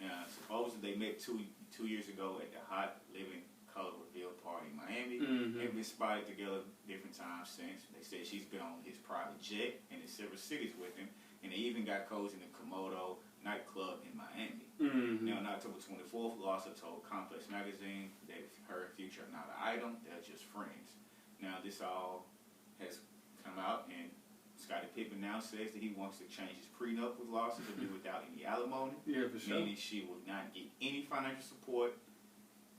Now, supposedly they met two years ago at the Hot Living Color Reveal party in Miami. They've been spotted together different times since. They said she's been on his private jet and in several cities with him, and they even got codes in the Komodo nightclub in Miami. Mm-hmm. Now, on October 24th, Larsa told Complex Magazine that her and Future are not an item, they're just friends. Now, this all has come out, and Scottie Pippen now says that he wants to change his prenup with Larsa to do without any alimony. Yeah, for sure. Meaning she will not get any financial support.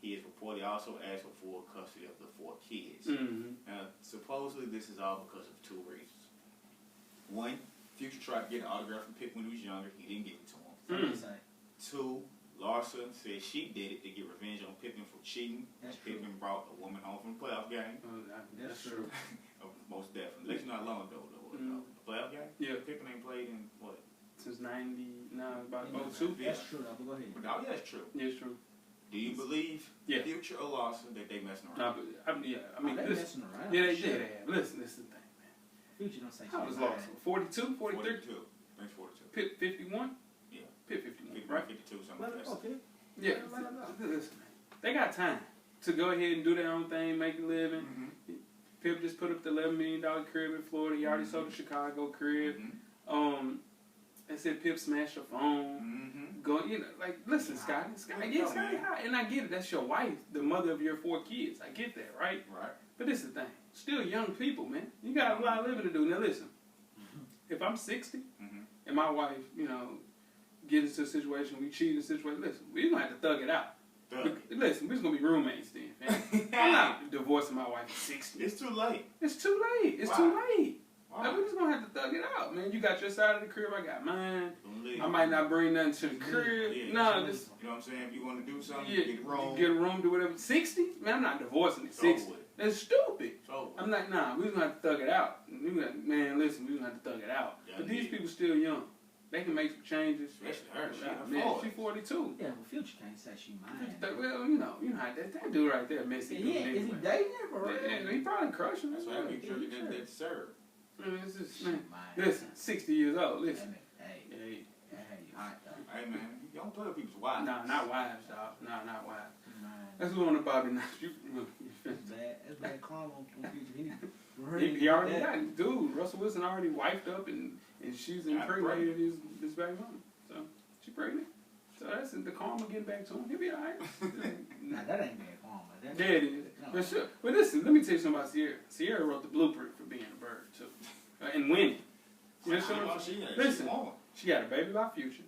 He has reportedly also asked for full custody of the 4 kids. Mm-hmm. Now, supposedly this is all because of 2 reasons. One, Future tried to get an autograph from Pippen when he was younger. He didn't give it to him. 2, Larsa said she did it to get revenge on Pippen for cheating. That's Pippen true. brought a woman home from a playoff game. That's true. Most definitely. That's not long ago, though. Mm. A playoff game? Yeah. Pippen ain't played in, what? Since 90, about Yeah, 02. Yeah. That's true. But go ahead. Oh, yeah, that's true. Yeah, it's true. Do you believe Yeah. Future or Larsa that they messing Nah, around? but, I mean, They listen. messing around. Yeah, they Sure. did. Listen, this is the thing, man. Future don't say How was lying. lost? 42, 43? 42. I think 42. Pit 51? Yeah. Pit 51, 50, right? 52, something Let like it that. go, Pip. Yeah. Let it go. Listen, man. They got time to go ahead and do their own thing, make a living. Mm-hmm. Pip just put up the $11 million crib in Florida. He already sold the Chicago crib. Mm-hmm. They said Pip smashed her phone. Mm-hmm. Go, like, listen, Scotty, yeah, Scotty, and I get it. That's your wife, the mother of your 4 kids. I get that, right? Right. But this is the thing. Still young people, man. You got a lot of living to do. Now, listen. If I'm 60 Mm-hmm. and my wife, get into a situation, we cheat in a situation, listen, we're going to have to thug it out. Listen, we're just going to be roommates then, fam. I'm not divorcing my wife at 60. It's too late. It's too late. It's Why? too late. Why? Like, we're just going to have to thug it out, man. You got your side of the crib, I got mine. Don't leave. I might not bring nothing to the crib. Yeah. No, just You know what I'm saying? If you want to do something, yeah, get it wrong. get a room, do whatever. 60? Man, I'm not divorcing at It's over 60. with. That's stupid. It's over with. I'm like, nah, we're going to have to thug it out. Man, listen, we're going to have to thug it out. Yeah, But these yeah. people still young. They can make some changes. Especially her. She in her Man, 40s. she's 42. Yeah, but Future can't say she mine. Well, you know how that dude right there, Missy. Yeah, is he dating her for real? Yeah, he probably crushing her. That's why I make sure that serve. Man, it's just, She man. mine. Listen, 60 years old. Listen. Hey, Hey. you hot though. Hey, man, you don't play with people's wives. Nah, not wives, dog. Nah, not wives. She mine. That's what on the Bobby Knight. That's bad karma on Future. He already got it. Dude, Russell Wilson already wifed up and she's Got impregnated his baby mama. So, she's pregnant. So that's the karma getting back to him. He'll be alright. Nah, that ain't bad karma. That's Yeah, it is. No. But sure. But listen, let me tell you something about Sierra. Sierra wrote the blueprint for being a bird, too. And winning. You know what I'm saying? Listen, she got a baby by Future.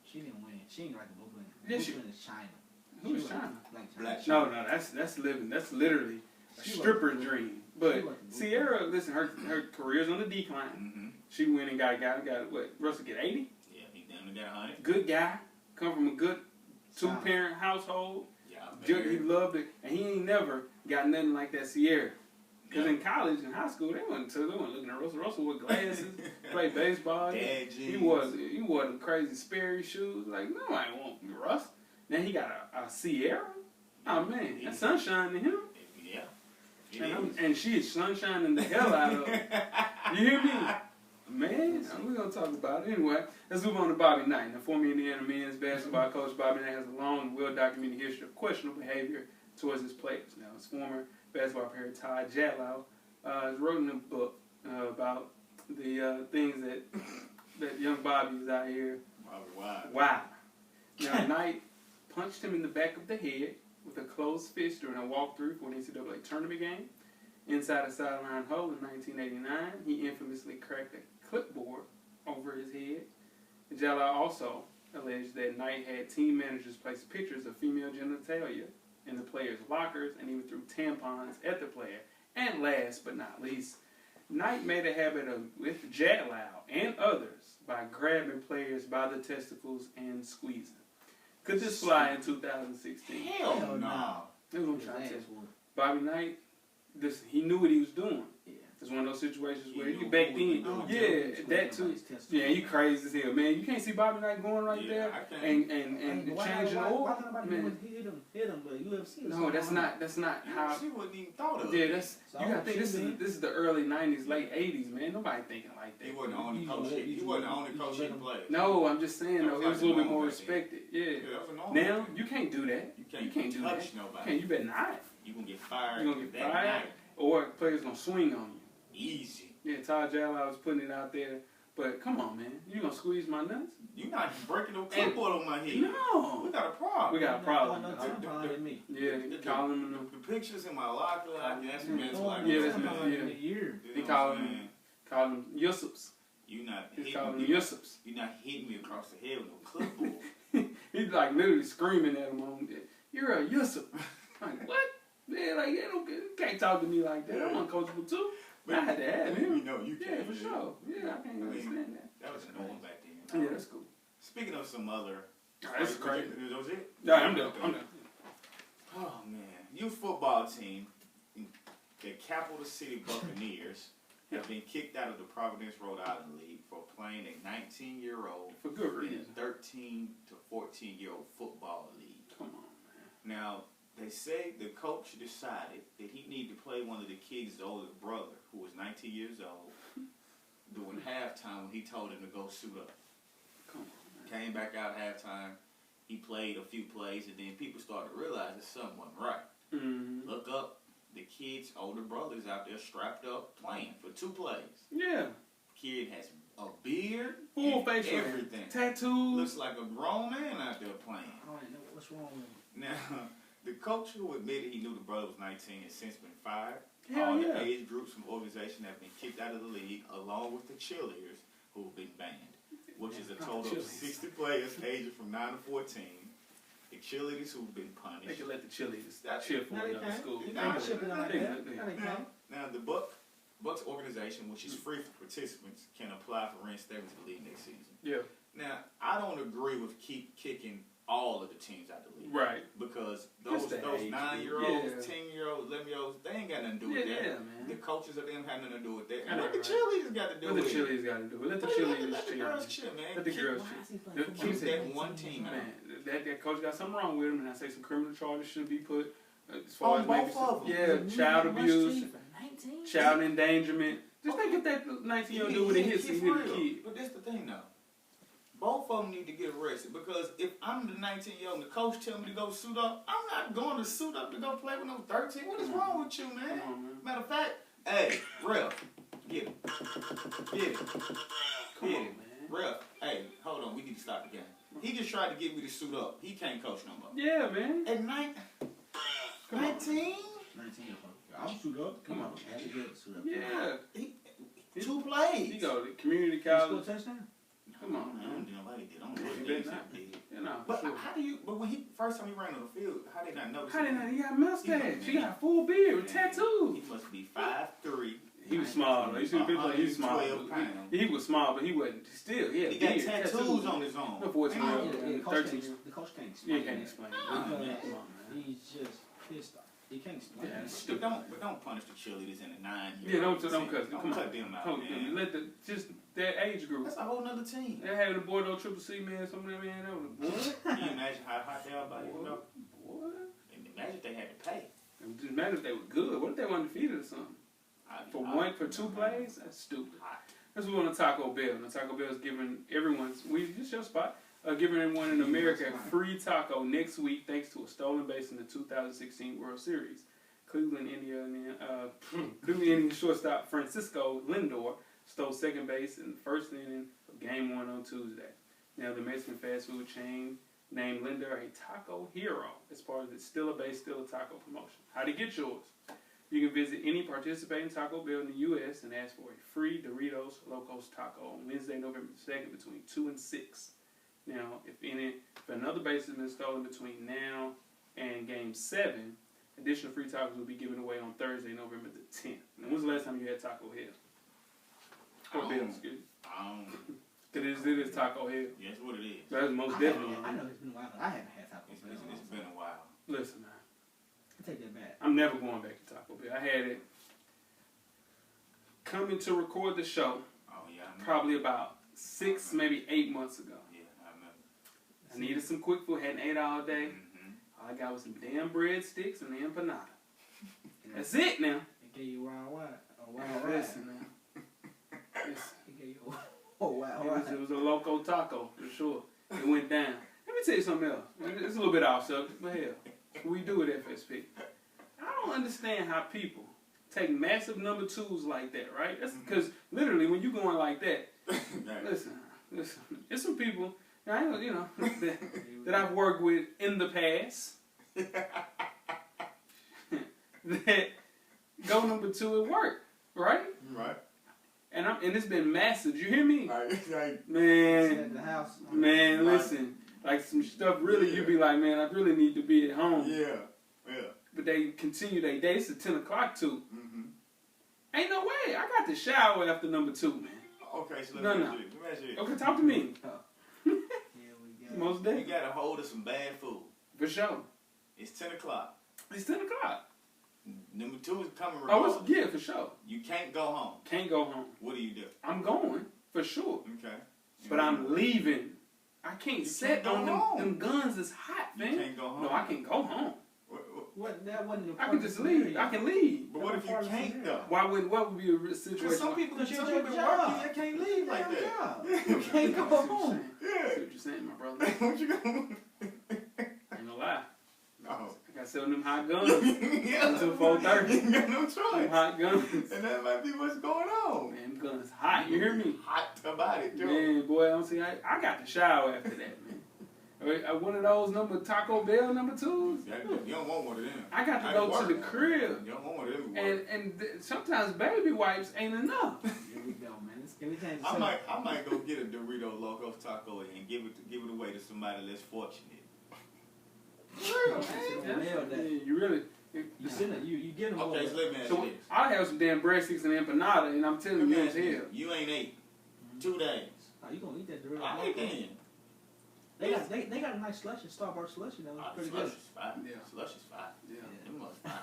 She didn't win. She ain't like the blueprint. Yeah, she- Blueprint is China. Who is She China? Like Black No, that's living. That's literally a She stripper's like- dream. she But like the Sierra, listen, her career's on the decline. Mm-hmm. She went and got what? Russell get 80? Yeah, he damn near got 100. Good guy. Come from a good Solid. 2-parent household. Yeah, He loved it. And he ain't never got nothing like that Sierra. Because in college and high school, they wasn't looking at Russell. Russell with glasses, played baseball. Dad He jeans. wore the crazy Sperry shoes. Like, no, I want Russ. Now he got a Sierra. Oh, man. That's sunshine to him. Yeah. It is. And she is sunshining the hell out of him. You hear me? Man, we're going to talk about it. Anyway, let's move on to Bobby Knight. Now, former Indiana men's basketball coach Bobby Knight has a long and well-documented history of questionable behavior towards his players. Now, his former basketball player Todd Jadlow has written a book about the things that young Bobby is out here. Wow. Now, Knight punched him in the back of the head with a closed fist during a walkthrough for an NCAA tournament game. Inside a sideline hole in 1989, he infamously cracked a clipboard over his head. Jala also alleged that Knight had team managers place pictures of female genitalia in the players' lockers and even threw tampons at the player. And last but not least, Knight made a habit of, with Jadlow and others, by grabbing players by the testicles and squeezing. Could this fly in 2016? Hell no. That's what I'm trying to tell you. Bobby Knight, listen, he knew what he was doing. Yeah. It's one of those situations where He you knew back what he then, was doing. that too. Yeah, you crazy as hell, man. You can't see Bobby Knight going right Yeah, there I can't. and changing the Why order. can't nobody Man, hit him, but UFC or no, something? that's not how. She wouldn't even thought of it. Yeah, that's So you gotta think. This she is the early '90s, late '80s, man. Nobody thinking like that. He wasn't the only You coach. let- He you wasn't the let- only you coach let he him- played. No, I'm just saying That though, was it was a like little bit the more norm back then. respected. Yeah. Yeah, that was a normal Now thing. you can't do that. You You can't do that. touch nobody. You better not. You gonna get fired. You gonna get that fired, night. or players gonna swing on you. Easy. Yeah, Todd Jadlow was putting it out there. But come on, man. You gonna squeeze my nuts? You not breaking no clipboard on my head. No. We got a problem. We got a problem. No, me. Yeah, you calling him. The pictures in my locker, I guess, mental. Like, Yeah, that's mental. Yeah. He calling him Yusups. You not He's hitting calling me. him Yusups. You not hitting me across the head with no clipboard. He's like literally screaming at him on there. You're a Yusup. Like, what? Man, like, you can't talk to me like that. I'm uncoachable too. But I had to have him. You know, you Yeah, can't. for sure. Yeah, I can't understand that. That was normal back then. Yeah, that's cool. Speaking of some other... That's crazy. That was it? Yeah, I'm done. Oh, man. Youth football team, the Capital City Buccaneers, have been kicked out of the Providence, Rhode Island League for playing a 19-year-old For good in reason. a 13 to 14-year-old football league. Come on, man. Now, they say the coach decided that he needed to play one of the kids' older brother, who was 19 years old, during halftime when he told him to go suit up. Come on, man. Came back out halftime. He played a few plays, and then people started to realize that something wasn't right. Mm-hmm. Look up. The kid's older brother's out there strapped up playing for 2 plays. Yeah. Kid has a beard, Full and facial everything. tattoos. Looks like a grown man out there playing. I don't know what's wrong with him. Now, the coach who admitted he knew the brother was 19 has since been fired. Hell All yeah. the age groups from the organization have been kicked out of the league, along with the cheerleaders who have been banned, which is a total of 60 players aged from 9 to 14. The cheerleaders who've been They punished. can let the cheerleaders cheer for No, they another can't. school. You can't chip it like that. No, they can't. Now, the Bucks organization, which is free for participants, can apply for reinstatement to the league next season. Yeah. Now, I don't agree with keep kicking all of the teams out the league. Right. Because those the age, 9-year-olds, yeah. 10-year-olds, 11-year-olds, they ain't got nothing to do with that. Yeah, man. The coaches of them have nothing to do with that. I And know, what the right. cheerleaders got to do What with the it? cheerleaders got to do? Let the Let cheerleaders the cheer. girls cheer, man. Let the girls Why is he cheer. playing Keep football? that one team out. Man, that coach got something wrong with him, and I say some criminal charges should be put as far On as maybe both some, of them. yeah, child abuse, 19? child endangerment. Just think if that 19-year-old do what he hits and hit a kid. But that's the thing, though. Both of them need to get arrested because if I'm the 19-year-old and the coach tell me to go suit up, I'm not going to suit up to go play when I'm 13. What is wrong with you, man? Come on, man. Matter of fact, hey, ref, get him. Get him. Come Get on, him. man. Ref, hey, hold on, we need to stop the game. He just tried to get me to suit up. He can't coach no more. Yeah, man. At Come on. 19? 19 I'll suit up. Come on. I had to get suit up. Yeah. 2 plays. You go to community He scored college. a touchdown? Come on, I don't know nobody did. I don't know He what better they not. did. You know, But sure. how do you? But when he first time he ran on the field, how did not notice? How did not? He got a He mustache. He man. got a full beard with He tattoos. must be 5'3". He was small. You see the picture? He was small. 112 pounds. He was small, but he wasn't. Still, he had He got beard, tattoos on his arm. No, 14-year-old. Yeah, the coach 13. can't- the coach can't Yeah, explain can't that. explain it. Oh, Come on, man. man. He's just pissed off. He can't explain Yeah, that. it's But don't punish the cheerleaders in the 9-year. Yeah, don't cut them. Come cut on. them out, Come on, man. let the just that age group. That's a whole nother team. They had the Bordeaux Triple C, man. Some of them, man, that was Can you imagine how hot they are by you? what? What? And imagine if they had to pay. Just imagine if they were good. What if they were undefeated or something? For 2 plays? That's stupid. Hot. Let's move on to Taco Bell. Now, Taco Bell is giving everyone's, just your spot, giving everyone in America a free taco next week thanks to a stolen base in the 2016 World Series. Cleveland Indian shortstop Francisco Lindor stole second base in the first inning of Game 1 on Tuesday. Now, the Mexican fast food chain named Lindor a taco hero as part of its Still a Base, Still a Taco promotion. How to get yours? You can visit any participating Taco Bell in the U.S. and ask for a free Doritos Locos taco on Wednesday, November 2nd between 2 and 6. Now, if another base has been stolen between now and Game 7, additional free tacos will be given away on Thursday, November the 10th. Now, when's the last time you had Taco Hell? Or Bell, excuse me. Because it is Taco Hell. Yes, what it is. That's most definitely. I know it's been a while, but I haven't had Taco Bell. It's been a while. Listen, man. I take that back. I'm never going back to Taco Bell. I had it coming to record the show Oh, yeah, I know. probably about 6, maybe 8 months ago. Yeah, I remember. I needed some quick food, hadn't ate all day. Mm-hmm. All I got was some damn breadsticks and the empanada. That's it now. It gave you wild ride. A wild ride. Listen, man. Listen. It gave you a wild ride. It was a loco taco, for sure. It went down. Let me tell you something else. It's a little bit off subject, but hell, we do at FSP. I don't understand how people take massive number 2s like that, right? That's because literally when you going like that, listen. There's some people, that I've worked with in the past that go number 2 at work, right? Right. And it's been massive. You hear me? Like, At the house. Man, listen. Like some stuff really, you be like, man, I really need to be at home. yeah. But they continue their day to 10 o'clock too. Mm-hmm. Ain't no way. I got to shower after number 2, man. Okay, so No. let me ask you. Okay, talk to me. Here we go. Most You days. got a hold of some bad food. For sure. It's 10 o'clock. It's 10 o'clock. Number 2 is coming Oh, regardless. yeah, for sure. You can't go home. Can't go home. What do you do? I'm going, for sure. Okay. But I'm leaving. I can't sit can't on go home. them guns is hot, You man. can't go home. No, I can go home. What? That wasn't the I can just leave. I can leave. But what if you can't go? What would be a Because situation? some people Because some you're people your working, job. they can't leave like that. Job. Yeah. You can't go home. I see Yeah. what you're saying, my brother. What you going? Ain't no lie. No. I got selling them hot guns. Yeah. Until 4:30. You ain't got no Them choice. hot guns. And that might be what's going on. Man, them guns hot. You hear me? Hot about it, too. Man, boy, I don't see. I got to shower after that, man. One of those Taco Bell number 2s. You don't want one of them. I got to go to the crib. You don't want one of them. to work. And sometimes baby wipes ain't enough. Here we go, man. Every time I might go get a Dorito Locos Taco and give it away to somebody less fortunate. For real, man. Yeah, You really. you send it. You get them. Okay, so let me ask So you this. I have some damn breadsticks and empanada, and I'm telling Let you, me it's ask you hell. this. You ain't ate 2 days. Oh, you gonna eat that Dorito? I ate then. They got a nice slushy, Starbucks slushy though. It's pretty Slush good. is fine. Yeah. Slush is fine. Yeah. Them must fine.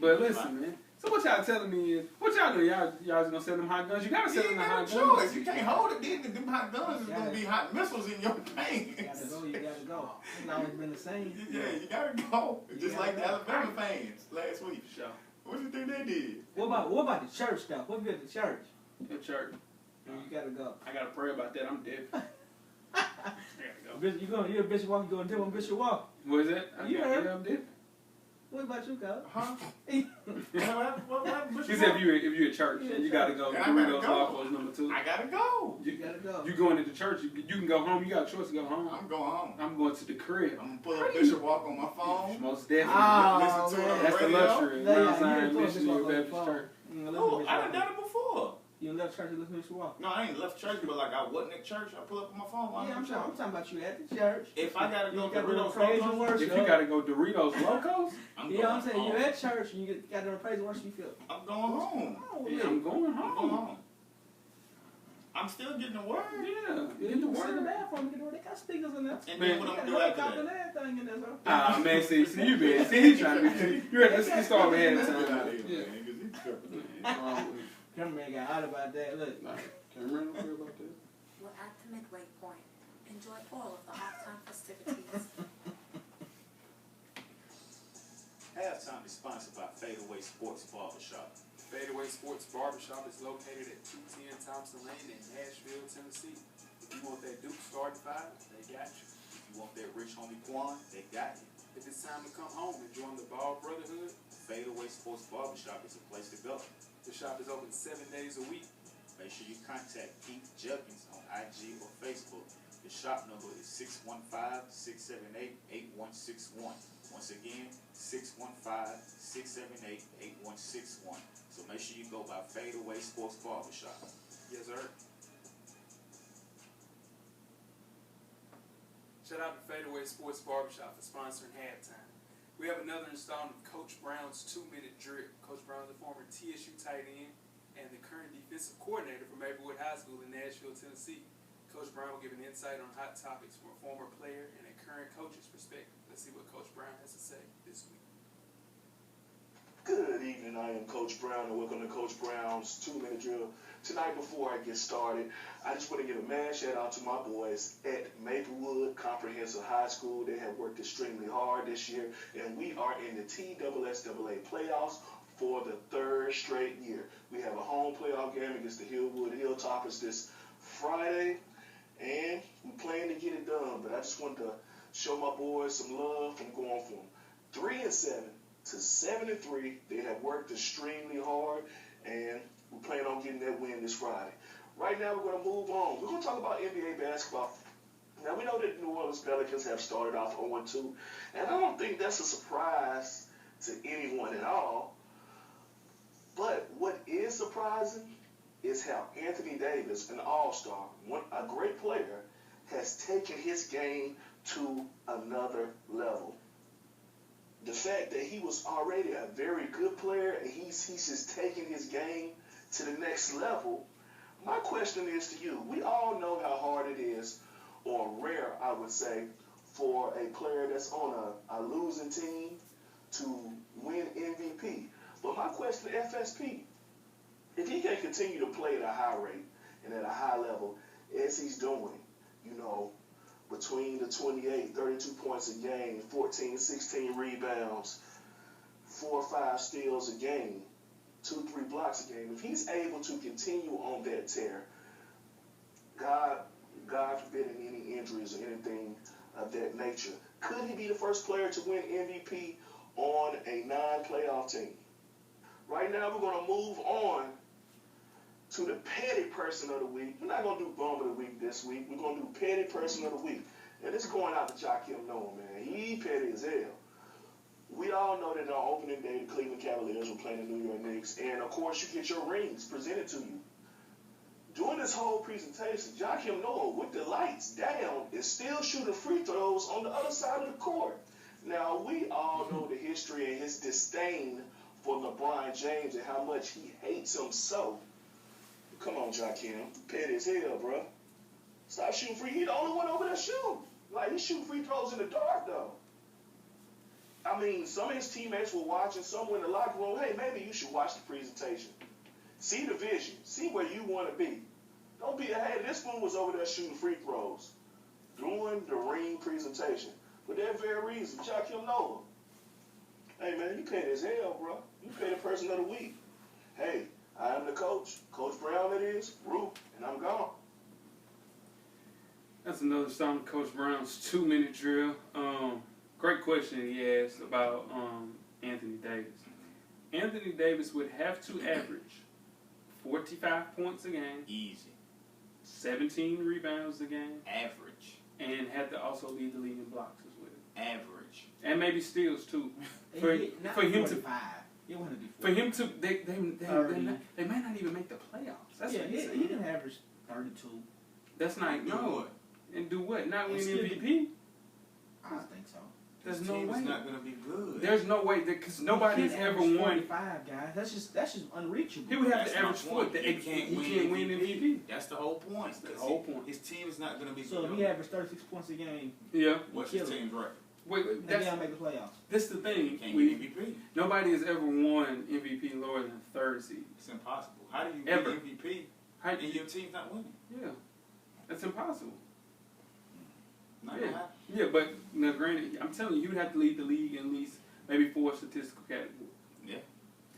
But listen, man. So what y'all telling me is, what y'all do? Y'all just gonna sell them hot guns? You gotta You sell them ain't the got hot no choice. guns. You can't hold it then. Them hot guns is gonna be hot missiles in your You gotta pants. go. You gotta go. It's always been the same. Yeah, you gotta go. You Just gotta like the go. Alabama fans last week. For sure. What you think they did? What about the church stuff? What about the church? At church. You gotta go. I gotta pray about that. I'm dead. I gotta go. You're a Bishop Walker. You gonna tell him Bishop Walker? What is that? You heard. Yeah, I'm dead. What about you, Kyle? Huh? He said if you at church, you gotta go. Yeah, I gotta Doritos go. Locos number 2. I gotta go. You gotta go. You going into church? You can go home. You got a choice to go home. I'm going home. I'm going to the crib. I'm gonna pull up Bishop Walk on my phone. Most definitely. Oh, Listen to it on man. That's the radio. luxury. Yeah, Mount Zion you Missionary ain't Baptist supposed to Church. Oh, I done done it before. You left church and listen to Bishop Walker. No, I ain't left church, but like I wasn't at church. I pull up on my phone. While Yeah, I'm I'm at church. talking about you at the church. If I gotta You go got to to Doritos praise and Locos, worship. If you gotta go Doritos Locos, I'm You going know what I'm saying? home. You're at church and you got to praise and worship. You feel. I'm going home. Oh, yeah, I'm going I'm going home. home. I'm still getting the word. Yeah, You get the can sit in the word. bathroom. They got speakers in there. And Man, then what I'm gonna do after Helicopter that? and everything in there, sir. Ah, man, see, you been. See, he's trying to be. You ready to start ahead of Get out time. of here, Yeah. man, 'cause he's tripping. Cameraman got out about that. Look. Cameraman, don't worry about that. We're at the midway point. Enjoy all of the halftime festivities. Halftime is sponsored by Fadeaway Sports Barbershop. Fadeaway Sports Barbershop is located at 210 Thompson Lane in Nashville, Tennessee. If you want that Duke starting 5, they got you. If you want that rich homie Quan, they got you. If it's time to come home and join the Ball Brotherhood, Fadeaway Sports Barbershop is a place to go. the shop is open 7 days a week. Make sure you contact Keith Juggins on IG or Facebook. The shop number is 615-678-8161. Once again, 615-678-8161. So make sure you go by Fadeaway Sports Barbershop. Yes, sir. Shout out to Fadeaway Sports Barbershop for sponsoring halftime. We have another installment of Coach Brown's 2-minute drip. Coach Brown is the former TSU tight end and the current defensive coordinator for Maplewood High School in Nashville, Tennessee. Coach Brown will give an insight on hot topics from a former player and a current coach's perspective. Let's see what Coach Brown has to say this week. Good evening, I am Coach Brown and welcome to Coach Brown's 2-minute drill. Tonight, before I get started, I just want to give a mad shout out to my boys at Maplewood Comprehensive High School. They have worked extremely hard this year, and we are in the TSSAA playoffs for the 3rd straight year. We have a home playoff game against the Hillwood Hilltoppers this Friday, and we plan to get it done. But I just wanted to show my boys some love from going from 3-7 to 7-3. They have worked extremely hard, and we plan on getting that win this Friday. Right now, we're going to move on. We're going to talk about NBA basketball. Now, we know that the New Orleans Pelicans have started off 0-2, and I don't think that's a surprise to anyone at all. But what is surprising is how Anthony Davis, an all-star, a great player, has taken his game to another level. The fact that he was already a very good player and he's just taking his game to the next level. My question is to you. We all know how hard it is, or rare, I would say, for a player that's on a losing team to win MVP. But my question to FSP, if he can continue to play at a high rate and at a high level as he's doing, between the 28, 32 points a game, 14, 16 rebounds, 4 or 5 steals a game, 2, 3 blocks a game, if he's able to continue on that tear, God forbid any injuries or anything of that nature, could he be the first player to win MVP on a non-playoff team? Right now, we're going to move on to the petty person of the week. We're not going to do bum of the week this week. We're going to do petty person of the week. And it's going out to Joakim Noah, man. He petty as hell. We all know that on opening day, the Cleveland Cavaliers were playing the New York Knicks. And, of course, you get your rings presented to you. During this whole presentation, Joakim Noah, with the lights down, is still shooting free throws on the other side of the court. Now, we all know the history and his disdain for LeBron James and how much he hates him so. Come on, Joakim. Petty as hell, bro. Stop shooting free. He the only one over there shooting. Like, he's shooting free throws in the dark, though. I mean, some of his teammates were watching. Some were in the locker room. Hey, maybe you should watch the presentation. See the vision. See where you want to be. Don't be hey, this fool was over there shooting free throws during the ring presentation. For that very reason, Joakim Noah. Hey, man, you petty as hell, bro. You petty person of the week. Hey, I am the coach. Coach Brown, it is. Rue, and I'm gone. That's another song, Coach Brown's 2-minute drill. Great question he asked about Anthony Davis. Anthony Davis would have to average 45 points a game. Easy. 17 rebounds a game. Average. And had to also lead the league in blocks as well. Average. And maybe steals too. For him to they might not even make the playoffs. That's what he can average 32. That's not what? And do what? Not win MVP? I don't think so. There's His no team way. is not going to be good. There's no way because nobody's ever won. 45 guys. That's just unreachable. He would have to average 40. He can't win MVP. That's the whole point. That's the whole point. His team is not going to be So good. if he averaged 36 points a game, Yeah. What's his team's record? Wait, they don't make the playoffs. That's the thing. He can't win MVP. Nobody has ever won MVP lower than third seed. It's impossible. How do you Ever. win MVP and your team's not winning? Yeah. That's impossible. Not gonna happen. Yeah, but now granted, I'm telling you, he would have to lead the league in at least maybe 4 statistical categories. Yeah.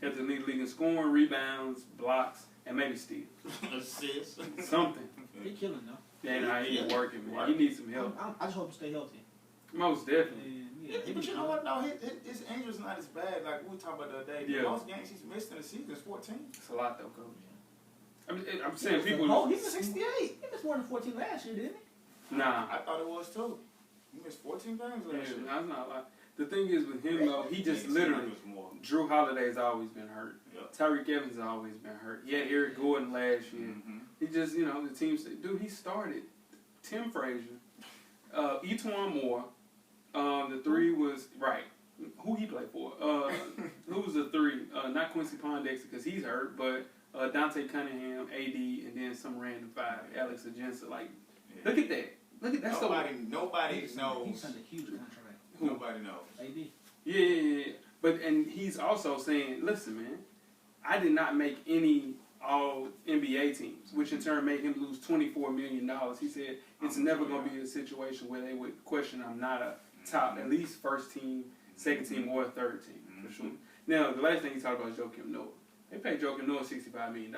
Have to lead the league in scoring, rebounds, blocks, and maybe steals. Assists. Something. He killing though. Yeah, nah, he ain't working, man. He needs some help. I just hope he stay healthy. Most definitely. But you know what? No, his injury's not as bad. Like we talked about the other day. Yeah. The most games he's missed in the season is 14. It's a lot though, coach. I mean, I'm saying He people. missed 68. He missed more than 14 last year, didn't he? Nah. I thought it was too. He missed 14 games Yeah, last year. that's not a lot. The thing is with him though, he just Yeah, literally. it was more. Drew Holiday's always been hurt. Yep. Tyreek Evans has always been hurt. He had Eric Gordon last year. Mm-hmm. He just, the team said, dude, he started Tim Frazier, Etuan Moore. The 3 was, right, who he played for? Who was the 3? Not Quincy Pondexter because he's hurt, but Dante Cunningham, AD, and then some random 5, Alex Agenza. Like, look at that. Look at that. Nobody knows. He signed a huge contract. Nobody knows. AD. Yeah. But, and he's also saying, listen, man, I did not make any all-NBA teams, which in turn made him lose $24 million. He said it's never going to be a situation where they would question I'm not a top, at least first team, second team, or third team, for sure. Now, the last thing he talked about is Joakim Noah. They paid Joakim Noah $65 million.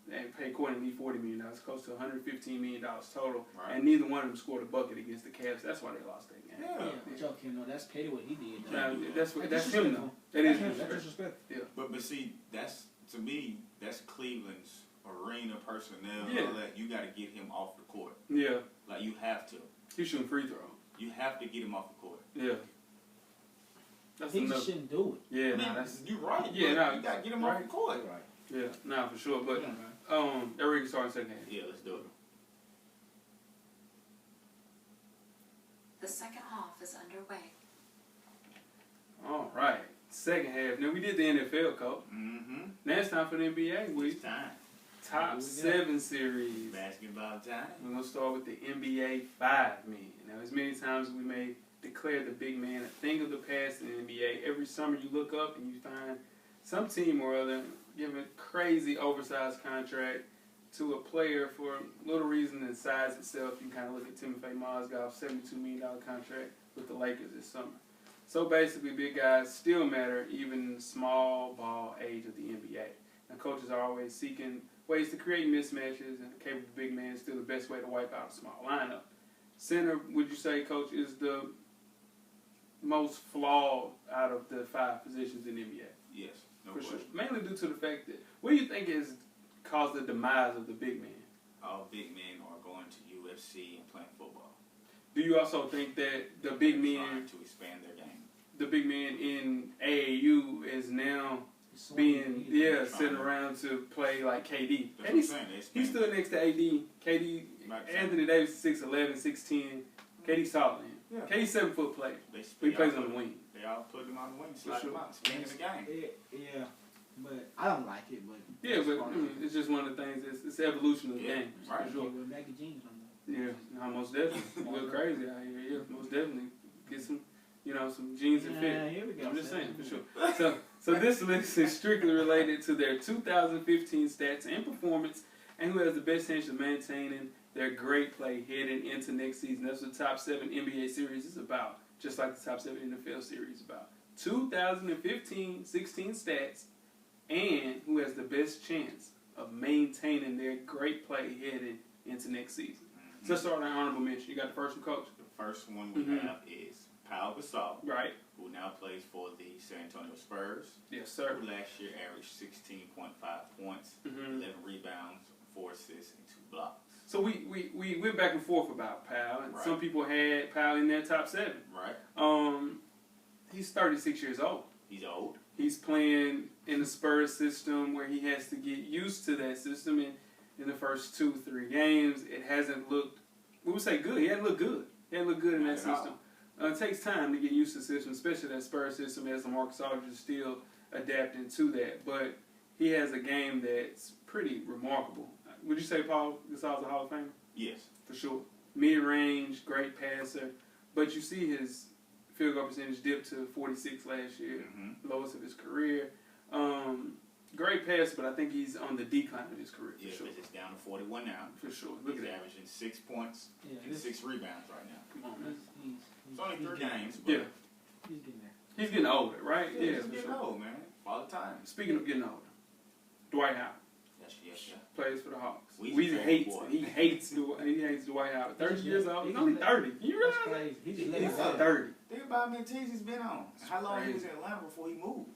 They paid Courtney Lee $40 million, close to $115 million total, Right. and neither one of them scored a bucket against the Cavs. That's why they lost that game. Yeah, Joakim Noah, that's petty what he did. Now, that's him, though. That That's is him. disrespect. That's disrespect. But see, to me, that's Cleveland's arena personnel, Yeah. all that, you got to get him off the court. Yeah. Like, you have to. He's shooting free throw. You have to get him off the court. Yeah. That's He enough. just shouldn't do it. Yeah, I mean, that's you're right. Yeah, but no, you got to get him off the court. Right. yeah, nah, for sure. But Yeah. Eric can start in second half. Yeah, let's do it. The second half is underway. All right, second half. Now we did the NFL, coach. Mm-hmm. Now it's time for the NBA. We It's time. top Here we go. 7 series. Basketball time. We're gonna start with the NBA 5-man. Now, as many times we may declare the big man a thing of the past in the NBA, every summer you look up and you find some team or other giving crazy oversized contract to a player for little reason than size itself. You can kind of look at Timofey Mosgov's $72 million contract with the Lakers this summer. So basically, big guys still matter even in the small ball age of the NBA. Now, coaches are always seeking ways to create mismatches, and a capable big man is still the best way to wipe out a small lineup. Center, would you say, coach, is the most flawed out of the 5 positions in the NBA? Yes, no For question. sure. Mainly due to the fact that, what do you think has caused the demise of the big man? All big men are going to UFC and playing football. Do you also think that the big They're men, trying to expand their game. the big man in AAU is now being, sitting around to play like KD? That's what I'm saying. They He stood next to AD. KD, Anthony Davis, 6'11", 6'10". KD taller than him. Yeah. KD 7-foot player. They He plays on the wing. They all put him on the wing, slide sure. him out, expanding the game. Yeah, but I don't like it. But Yeah, but it's just one of the things. It's the evolution of the game. Right. For sure. With Maggie Jeans on Yeah, no, most definitely. You go crazy out here. Yeah, most definitely. Get some, some jeans and fit. Yeah, here we go. I'm just saying, for sure. So this list is strictly related to their 2015 stats and performance, and who has the best chance of maintaining their great play heading into next season. That's what the top 7 NBA series is about, just like the top 7 NFL series is about. 2015-16 stats, and who has the best chance of maintaining their great play heading into next season. So let's start with our honorable mention. You got the first one, coach? The first one we have is Pau Gasol, Right. who now plays for the San Antonio Spurs. Yes, sir. Who last year averaged 16.5 points, 11 rebounds, 4 assists, and 2 blocks. So we went back and forth about Powell, and Right. some people had Powell in their top 7. Right. He's 36 years old. He's old. He's playing in the Spurs system where he has to get used to that system. And in the first 2-3 games, it hasn't looked, we would say good. He hasn't looked good. He hasn't looked good in that Not at system. It takes time to get used to the system, especially that Spurs system as LaMarcus Aldridge is still adapting to that. But he has a game that's pretty remarkable. Would you say Paul Gasol's a Hall of Famer? Yes. For sure. Mid-range, great passer. But you see his field goal percentage dipped to 46 last year, lowest of his career. Great passer, but I think he's on the decline of his career. For Yeah, sure. it's down to 41 now. For sure. Look He's at that. averaging 6 points and 6 rebounds right now. Come on, man. It's only 3 games, but Yeah. He's getting there. He's getting older, right? yeah, he's for getting sure. old, man. All the time. Speaking of getting older, Dwight Howard Yes. plays for the Hawks. Weezy Weezy hates boy. He hates Dwight Howard. 30 years old. He's only 30. Can you That's realize that? crazy. He just let He's it go. 30. Think about how many teams he's been on. How long he was crazy. in Atlanta before he moved.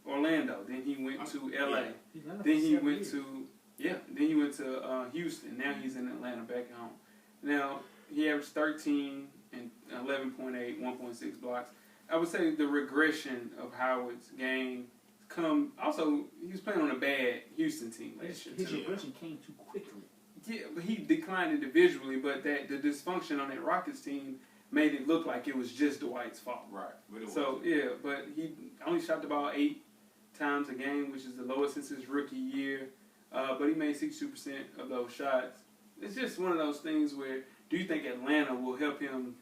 Orlando. Then he went to LA. Yeah. He's done it Then for he 7 went years. to Then he went to Houston. Now he's in Atlanta, back home. Now he averaged 13 and 11.8, 1.6 blocks. I would say the regression of Howard's game come. Also, he was playing on a bad Houston team last year. His too. regression came too quickly. Yeah, but he declined individually. But the dysfunction on that Rockets team made it look like it was just Dwight's fault. Right. But it So wasn't. yeah, but he only shot the ball 8 times a game, which is the lowest since his rookie year. But he made 62% of those shots. It's just one of those things where, do you think Atlanta will help him?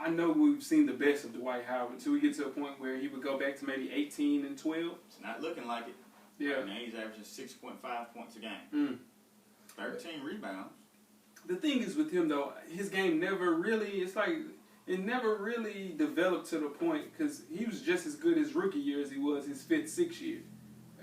I know we've seen the best of Dwight Howard until we get to a point where he would go back to maybe 18 and 12. It's not looking like it. Yeah. Right now he's averaging 6.5 points a game. 13 rebounds. The thing is with him though, his game never really. It's like it never really developed to the point because he was just as good his rookie year as he was his 5th, 6th year.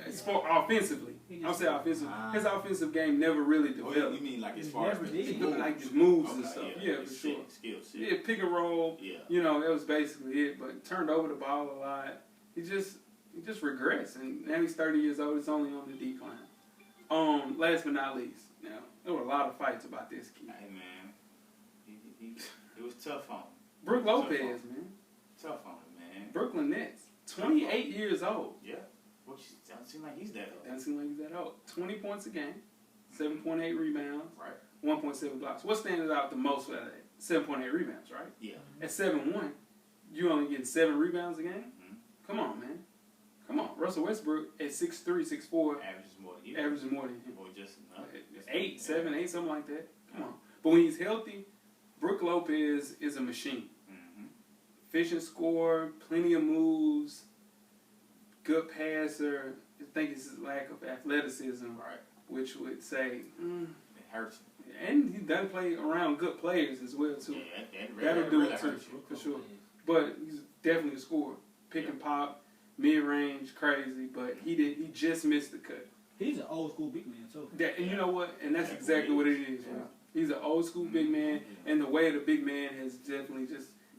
As far offensively, I'll say offensively. His offensive game never really Oh, developed. you mean like as He far as never the did. moves? Like his moves and Okay, stuff. Yeah, for his sure. skills. Yeah, pick and roll. Yeah. That was basically it. But turned over the ball a lot. He just regressed, and now he's 30 years old. It's only on the decline. Last but not least, now there were a lot of fights about this kid. Hey man, it was tough on him. Brooke Lopez, man. Tough on him, man. Brooklyn Nets, 28 years old. Yeah. Well, doesn't seem like he's that old. Doesn't seem like he's that old. 20 points a game, 7.8 rebounds, Right. 1.7 blocks. What stands out the most for that? 7.8 rebounds, right? Yeah. At 7-1, you only getting 7 rebounds a game? Mm-hmm. Come on, man. Come on. Russell Westbrook at 6'3", 6'4", Averages more than you. averages more than him. Or just enough. 8, 7, 8, something like that. Come on. But when he's healthy, Brooke Lopez is a machine. Mm-hmm. Efficient scorer, plenty of moves, good passer. I think it's his lack of athleticism, Right. which would say, It hurts. and he doesn't play around good players as well too. Yeah, That'll do really it too, hurts you. for sure. But he's definitely a scorer. Pick and pop, mid range, crazy. But he just missed the cut. He's an old school big man too. And you know what? And that's Yeah, exactly what it is. Yeah. Man. He's an old school big man, and the way of the big man has definitely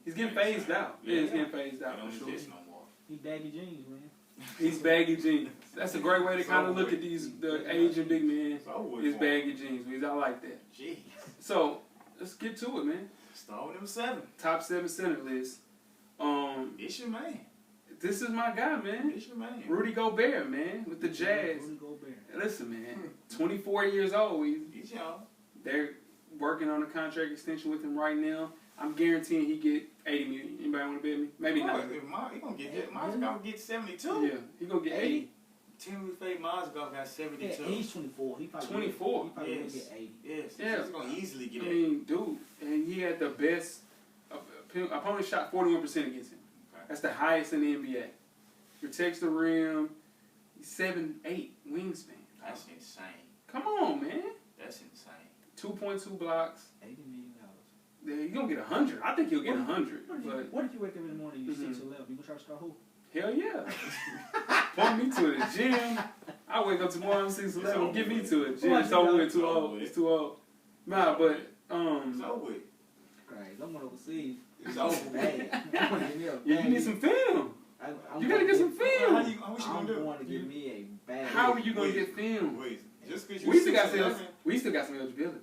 he's getting phased out. Yeah, he's getting phased out Don't for sure. exist no more. He baggy jeans, man. He's baggy jeans. That's a great way to kind of look at the Asian big men. It's over with Is for him. baggy jeans. I like that. Jeez. So let's get to it, man. Start with them 7. Top 7 center list. It's your man. This is my guy, man. It's your man. Rudy Gobert, man, with the Jazz. Rudy Gobert. Listen, man, 24 years old. He's young. They're working on a contract extension with him right now. I'm guaranteeing he get 80 million. Anybody want to bet me? Maybe not. He gonna get that. Mozgov gonna get 72. Yeah, he gonna get 80. Timofey Mosgov got 72. Yeah, he's 24. He probably 24. He probably Yes. will get 80. Yes. Yeah. He's gonna easily get I 80. mean, dude, and he had the best. Opponent shot 41% against him. Okay. That's the highest in the NBA. Protects the rim. He's 7'8" wingspan. That's insane. Come on, man. That's insane. 2.2 blocks. $80 million. Yeah, he's gonna get 100. I think he'll get 100. But What if you wake up in the morning and you're Mhm. 6'11"? You gonna try to start who? hell yeah. Point me to the gym. I wake up tomorrow, I'm 6'11". Get me to it. Gym. It's over with. Too old. It's too old. Nah, but It's over with. Right, I'm going overseas. It's over with. Bag. I'm gonna give me a bag. yeah, you need some film. I'm You gotta get some How film. what you I'm gonna do? going to give me a bag. How are you gonna Wait. get film? Wait, just because you We still got 6'11", some. We still got some eligibility.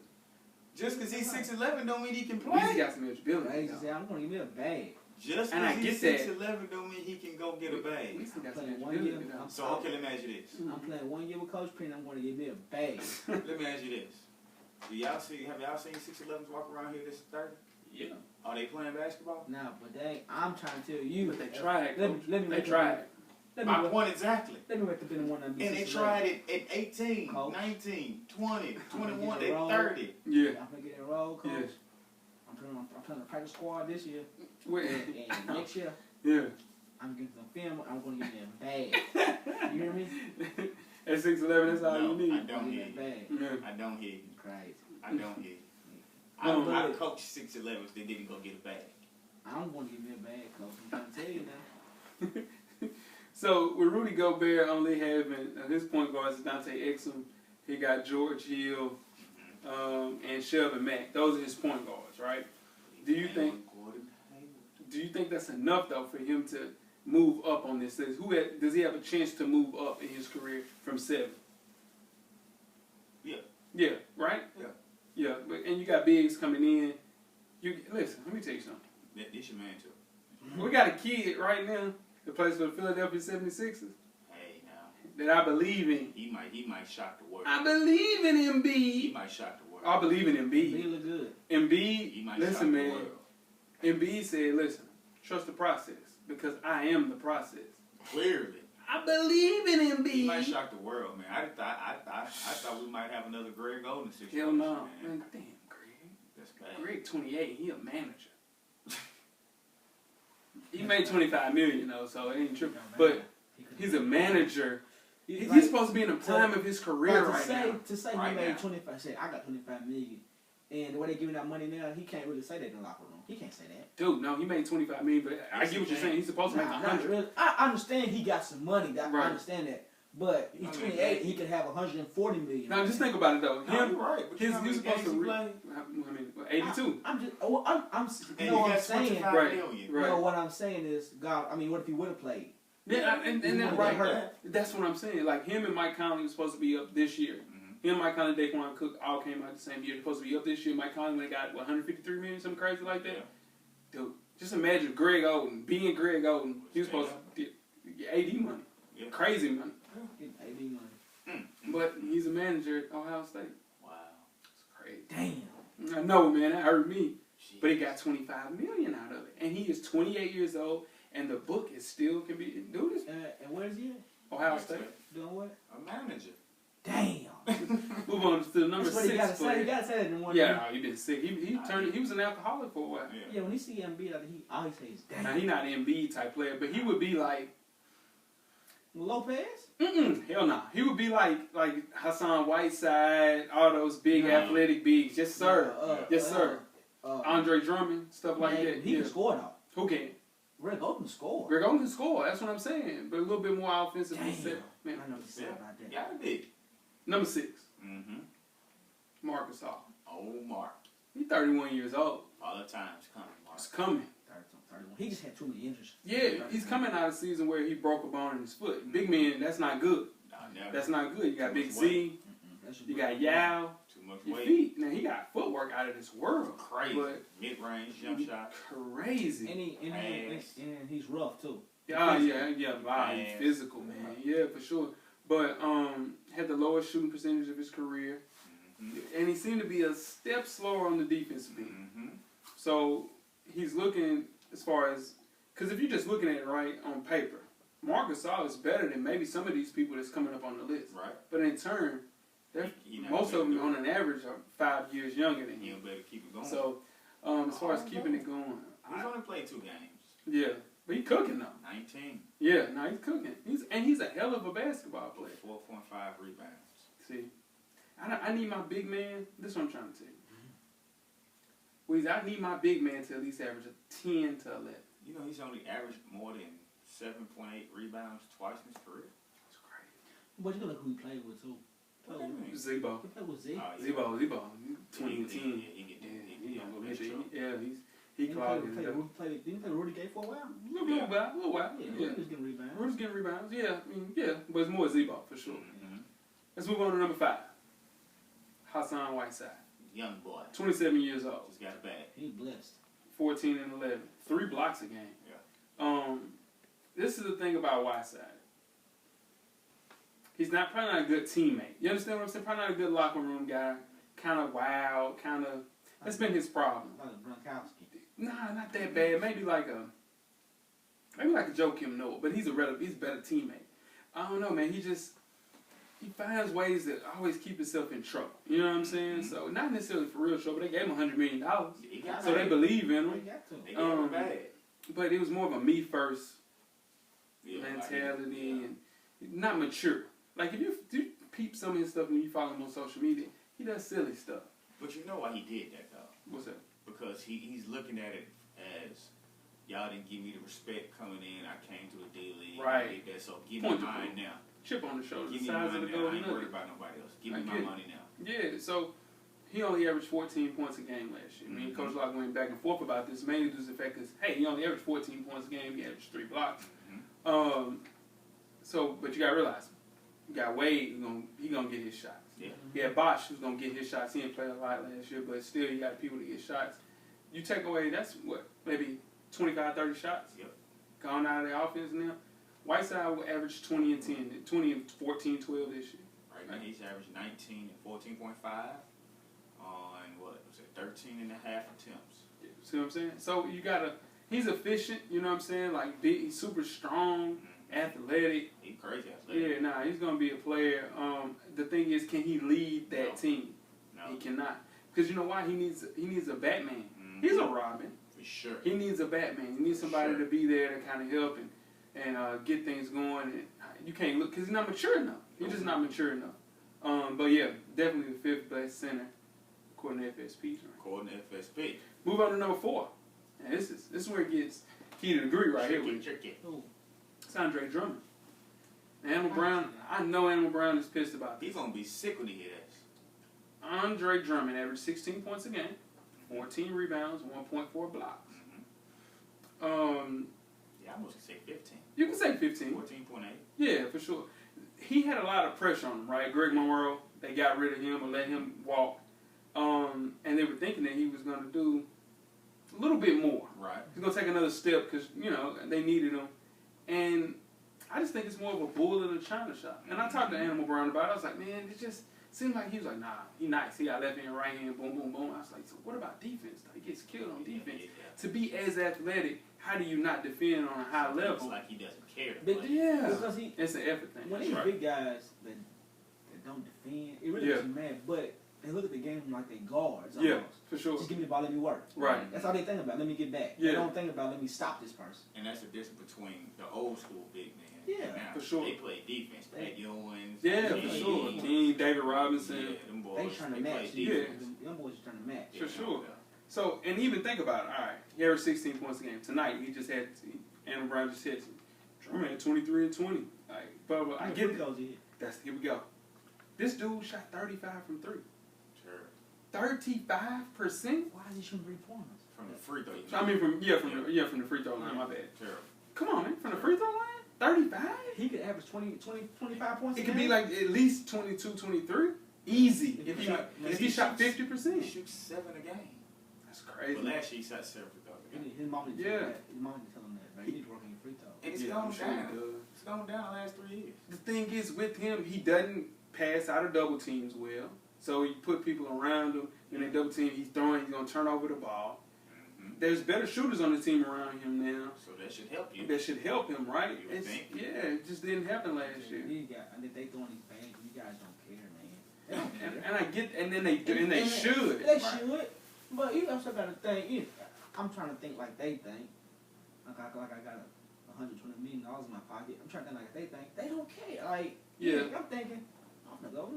just because he's 6'11" don't mean he can We still play. got some eligibility. Right, just say, I'm going to give me a bag. Just And I because he's get that. 6'11" don't mean he can go get a We bag. still got some Playing one eligibility. year. now. So okay, let me ask you this. I'm playing 1 year with Coach Payne. I'm going to give me a bag. Let me ask you this. Have y'all seen 6'11" walk around here this Thursday? Yeah, Are they playing basketball? Nah, but I'm trying to tell you. but they tried. Let me They wake tried. up. Let My me point exactly. Let me wake up in the morning and be And they 6'11". tried it at 18, Coach. 19, 20, I'm gonna 21, get they it wrong. 30. Yeah. I'm going to get enrolled, Coach. Yeah. I'm playing the practice squad this year. Wait. And next year, Yeah. I'm getting some film. I'm going to give me a bag. You hear me? At 6'11", that's all No, you need. I I'm don't going to hear give you. me a bag. Yeah. I don't hear you. Crazy. I don't hear you. I coached 6'11", they didn't go get a bag. I'm going to give me a bag, Coach. I'm trying to tell you now. So with Rudy Gobert only having his point guards is Dante Exum, he got George Hill, and Shelvin Mack. Those are his point guards, right? Do you think that's enough though for him to move up on this list? Does he have a chance to move up in his career from 7? Yeah. Yeah. Right. Yeah. Yeah. And you got bigs coming in. Listen. Let me tell you something. This your man too. We got a kid right now that plays for the Philadelphia 76ers Hey now, that I believe in. he might shock the world. I believe in He Embiid. might shock the world. I believe in He Embiid. look good. He Embiid, might shock listen, the man. world. Embiid said, listen, trust the process because I am the process. Clearly. I believe in He might Embiid. shock the world, man. I thought we might have another Greg Golden situation. Hell no. Man. Man, damn, Greg. That's bad. Greg 28, he a manager. He made $25 million though, so it ain't true. But he's a manager. He's supposed to be in the prime of his career right now. To say Right he made now. 25, say I got 25 million, and the way they giving out money now, he can't really say that in the locker room. He can't say that. Dude, no, he made $25 million, but I Yes, get what he you're saying. He's supposed to make Nah, 100. really. I understand he got some money. I Right. understand that. But he's I mean, 28. He could have 140 million. Now just think about it though. No, Him, you're right. But you know how he's many supposed games to. he played? I mean, 82. I'm just. You And know he what I'm got saying? 25 Right. million. Right. No, what I'm saying is, God. I mean, what if he would have played? Yeah, and He that would've right. got hurt. That's what I'm saying. Like him and Mike Conley was supposed to be up this year. Mhm. Him, Mike Conley, Daquan Cook all came out the same year. They're supposed to be up this year. Mike Conley got, 153 million, something crazy like that? Yeah. Dude, just imagine Greg Oden, being Greg Oden. He was supposed to get AD money. Yeah. Crazy money. AD money. But he's a manager at Ohio State. Wow. It's crazy. Damn. I know, man. That hurt me. Jeez. But he got $25 million out of it. And he is 28 years old, and the book is still can be do this. And where is he at? Ohio State. Doing what? A manager. Damn. Move on to the number That's what 6 he gotta player. say. He gotta say that in one. Yeah, no, he been sick. He was an alcoholic for a while. Yeah, when he see Embiid, he always says, "Damn." Now he not an Embiid type player, but he would be like, Lopez. hell no. He would be like Hassan Whiteside, all those big athletic bigs. Yes sir, yes sir. Andre Drummond, stuff like that. He can score though. Who can? Greg Oden can score. Greg Oden can score. That's what I'm saying. But a little bit more offensive. Damn. Man. I know you said about that. Gotta be. Number 6, Mm-hmm. Marc Gasol. Oh, Mark. He's 31 years old. All the time's coming, Mark. It's coming. 31. He just had too many injuries. Yeah, he's coming out of a season where he broke a bone in his foot. Big man, that's not good. No, never. That's not good. You got Too Big much Z, That's you got Yao, Too much your weight. feet. Now he got footwork out of this world. Crazy. But Mid-range jump shot. crazy. And he's rough too. Wow, he's Ass. physical, man. Yeah, for sure. But had the lowest shooting percentage of his career. Mm-hmm. And he seemed to be a step slower on the defensive end. Mm-hmm. So he's looking as far as, because if you're just looking at it right on paper, Marc Gasol is better than maybe some of these people that's coming up on the list. Right. But in turn, most of them on an average are 5 years younger than You him. better keep it going. So as far as keeping it going, He's only played 2 games. yeah, but he's cooking though. 19. Yeah, no, he's cooking. He's a hell of a basketball player. 4.5 rebounds. See, I need my big man. This is what I'm trying to tell you. Weez, I need my big man to at least average a 10 to 11. You know, he's only averaged more than 7.8 rebounds twice in his career. That's crazy. But you look who he played with too. What do you mean? Zebo. He played with Z. Zebo. 20 and 10. Yeah, he clogged it up. Didn't he play Rudy Gay for a while? A little while. Yeah, Yeah. Rudy was getting rebounds. Rudy's getting rebounds. Yeah, I mean, yeah, but it's more Zebo for sure. Mm-hmm. Let's move on to number 5. Hassan Whiteside. Young boy. 27 years old. Just got a bag. He blessed. 14 and 11. 3 blocks a game. Yeah. This is the thing about Whiteside. He's probably not a good teammate. You understand what I'm saying? Probably not a good locker room guy. Kind of wild. That's been his problem. Like Gronkowski. Nah, not that bad. Maybe like a Joakim Noah, but he's a better teammate. I don't know, man. He finds ways to always keep himself in trouble. You know what I'm saying? Mm-hmm. So not necessarily for real trouble. They gave him $100 million, He got so they believe in He him. got to. They gave him a bag. But it was more of a me first Yeah, mentality like, and not mature. Like if you peep some of his stuff when you follow him on social media, he does silly stuff. But you know why he did that, though? What's that? Because he's looking at it as, y'all didn't give me the respect coming in. I came to a D-League. Right. I did that, so give Point me to mine point. now. Chip on the shoulder, Give the me size of mine the now. I golden ain't worried nugget. about nobody else. Give I me my get it. money now. Yeah, so he only averaged 14 points a game last year. I mean, Coach Locke went back and forth about this, mainly due to the fact that, hey, he only averaged 14 points a game. He averaged 3 blocks. Mm-hmm. But you got to realize, you got Wade, he gonna get his shots. Yeah. You had Bosh, who's going to get his shots. He didn't play a lot last year, but still you got people to get shots. You take away, that's what, maybe 25, 30 shots? Yep. Gone out of the offense now. Whiteside will average 20 and 10, 20 and 14, 12 this year. Right now he's averaged 19 and 14.5 on, 13 and a half attempts. See what I'm saying? So he's efficient, you know what I'm saying? Like, big, he's super strong, athletic. He's crazy athletic. Yeah, he's going to be a player. The thing is, can he lead that No. team? No. He cannot. Because you know why? He needs a Batman. Mm-hmm. He's a Robin. For sure. He needs a Batman. He needs somebody Sure. to be there to kind of help and get things going. And you can't look, because he's not mature enough. He's just not mature enough. But yeah, definitely the 5th best center, according to FSP. According to FSP. Move on to number 4. And this is where it gets heated degree right here with Tricky. Who? it's Andre Drummond. Animal Brown, I know Animal Brown is pissed about this. He's going to be sick when he hear this. Andre Drummond averaged 16 points a game, 14 rebounds, 1.4 blocks. Mm-hmm. Yeah, I almost say 15. You can say 15. 14.8. Yeah, for sure. He had a lot of pressure on him, right? Greg Monroe, they got rid of him or let him walk. And they were thinking that he was going to do a little bit more. Right. He's going to take another step because, they needed him. And I just think it's more of a bull in a china shop. And I talked to Animal Brown about it. I was like, man, it just seemed like he was like, nah, he nice. He got left hand, right hand, boom, boom, boom. I was like, so what about defense? He gets killed on defense. To be as athletic, how do you not defend on a high level? It's like he doesn't care. But yeah. Because It's an effort thing. when these big guys that don't defend, it really doesn't matter. But they look at the game like they guards. Yeah, Almost. for sure. Just give me the ball, let me work. Right. That's all they think about. Let me get back. Yeah. They don't think about let me stop this person. And that's the difference between the old school big man. Yeah, and now. For sure. They play defense. Pat Ewins. Yeah, for King. sure. King, David Robinson. Yeah, them boys. They trying to play match. defense. The young boys are trying to match. For sure. So, and even think about it. All right, he averaged 16 points a game. Tonight, he just had, Animal Brown just hit Drummond had 23 and 20. Like, but I get it. Here we go. This dude shot 35 from 3. Sure. 35%? Why is he shooting 3 pointers? From the free throw. I mean, from the free throw line. My bad. Sure. Come on, man. From the free throw line, 35. He could average 25 points. It could be like at least 22, 23. Easy. If he shot 50%. He shoots 7 a game. That's crazy. But last year he shot 7 for the game. His mom didn't Yeah. tell him that. His mom didn't tell him that. Right? You need to work on your free throw. And it's Yeah, gone I'm sure down. he does. It's gone down the last 3 years. The thing is with him, he doesn't pass out of double teams well. So you put people around him, and they double team, he's going to turn over the ball. There's better shooters on the team around him now. So that should help you. That should help him, right? You would think. Yeah, it just didn't happen last year. They throwing these bags. You guys don't care, man. They don't care. And I get, and then they do, and they should. They should. But you also got to think. I'm trying to think like they think. Like I got $120 million in my pocket. I'm trying to think like they think. They don't care. Like I'm thinking, I'm gonna go,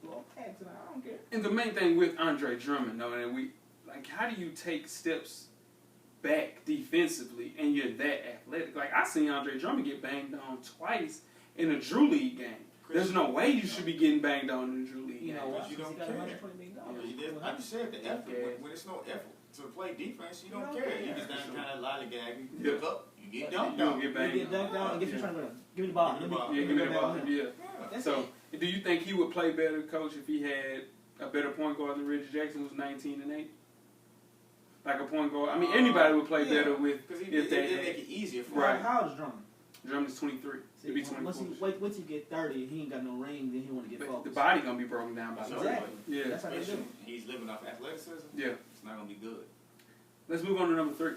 little tax, and I don't care. And the main thing with Andre Drummond, though, and how do you take steps back defensively and you're that athletic? Like, I seen Andre Drummond get banged on twice in a Drew League game. There's no way you should be getting banged on in a Drew League game. But you don't care. I just said the effort. When it's no effort to play defense, you don't care. You just kind of lollygag. You look up, you get dunked on. You get banged. You get dunked on, and guess who's trying to give me the ball. Give me the ball. Yeah. That's So, do you think he would play better, Coach, if he had a better point guard than Reggie Jackson, who's 19 and 8? Like a point guard. I mean, anybody would play better with if they make it easier for him. How old is Drummond? Drummond's 23. He'll be 24. Once he get 30, he ain't got no ring, then he want to get focused. The body gonna be broken down by exactly. Yeah. That's how they do. He's living off athleticism. Yeah. It's not gonna be good. Let's move on to number 3.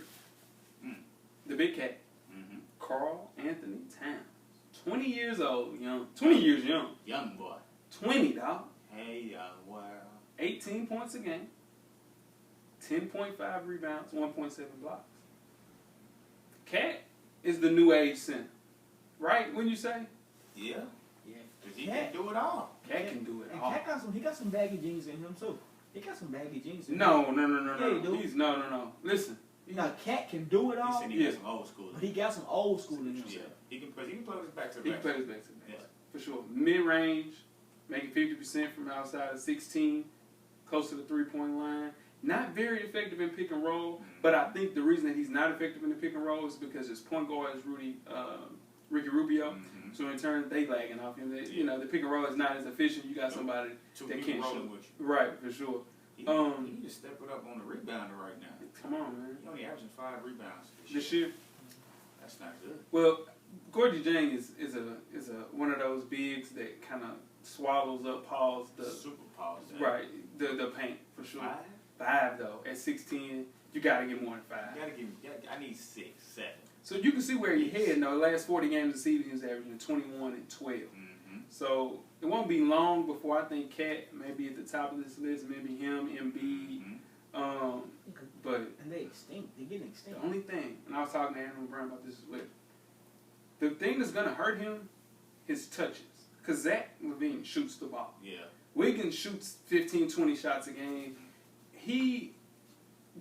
The big cat. Karl Anthony Towns. 20 years old, young. 20 years young. Young boy. 20, dog. Hey, young boy. 18 points a game. 10.5 rebounds, 1.7 blocks. Cat is the new age center. Right, wouldn't you say? Yeah. Yeah. Because he can do it all. Cat can do it and all. Cat got some baggy jeans in him, too. He got some baggy jeans in him. No. Yeah, he do. No. Listen. Now, Cat can do it all. He said he got some old school. But he got some old school in him. Yeah. He can play his back to the He back. plays back to back. Yeah. For sure. Mid-range, making 50% from outside of 16, close to the three-point line. Not very effective in pick and roll, but I think the reason that he's not effective in the pick and roll is because his point guard is Ricky Rubio. So in turn, they lagging off him. The pick and roll is not as efficient. You got somebody that can't shoot. With you. Right, for sure. He need to step it up on the rebounder right now. Come on, man. He only averaging 5 rebounds This year. That's not good. Well, Gorgie Jang is one of those bigs that kind of swallows up Paul's Super pause. right the paint for sure. 5? 5 though at 6'10", you gotta get more than 5. You gotta give. I need 6, 7. So you can see where you're heading. The last 40 games of the season, he's averaging 21 and 12. So it won't be long before I think Cat may be at the top of this list. Maybe him, Embiid. But and they extinct. They're getting extinct. the only thing, and I was talking to Andrew Brown about this as well. The thing that's gonna hurt him is touches, cause Zach LaVine shoots the ball. Yeah. Wiggins shoots 15, 20 shots a game. He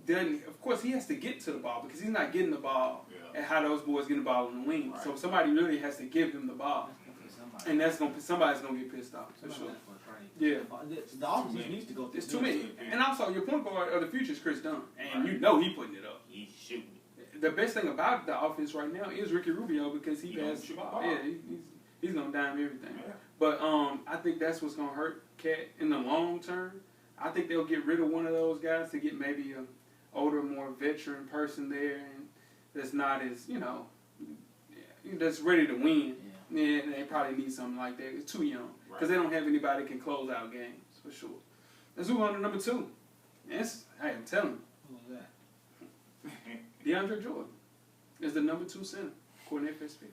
doesn't. Of course, he has to get to the ball because he's not getting the ball at how those boys getting the ball on the wing. Right. So somebody really has to give him the ball, and somebody's gonna get pissed off for sure. Yeah. The offense needs to go through. It's too many. And also, your point guard of the future is Chris Dunn, and you know he putting it up. He's shooting. The best thing about the offense right now is Ricky Rubio because he passes the ball. Yeah, he's gonna dime everything. Yeah. But I think that's what's gonna hurt Cat in the long term. I think they'll get rid of one of those guys to get maybe a older, more veteran person there, and that's not as that's ready to win. Yeah, they probably need something like that. It's too young because they don't have anybody that can close out games for sure. Let's move on to number 2. Yes, hey, I'm telling you. Who was that? DeAndre Jordan is the number 2 center, according to FSP.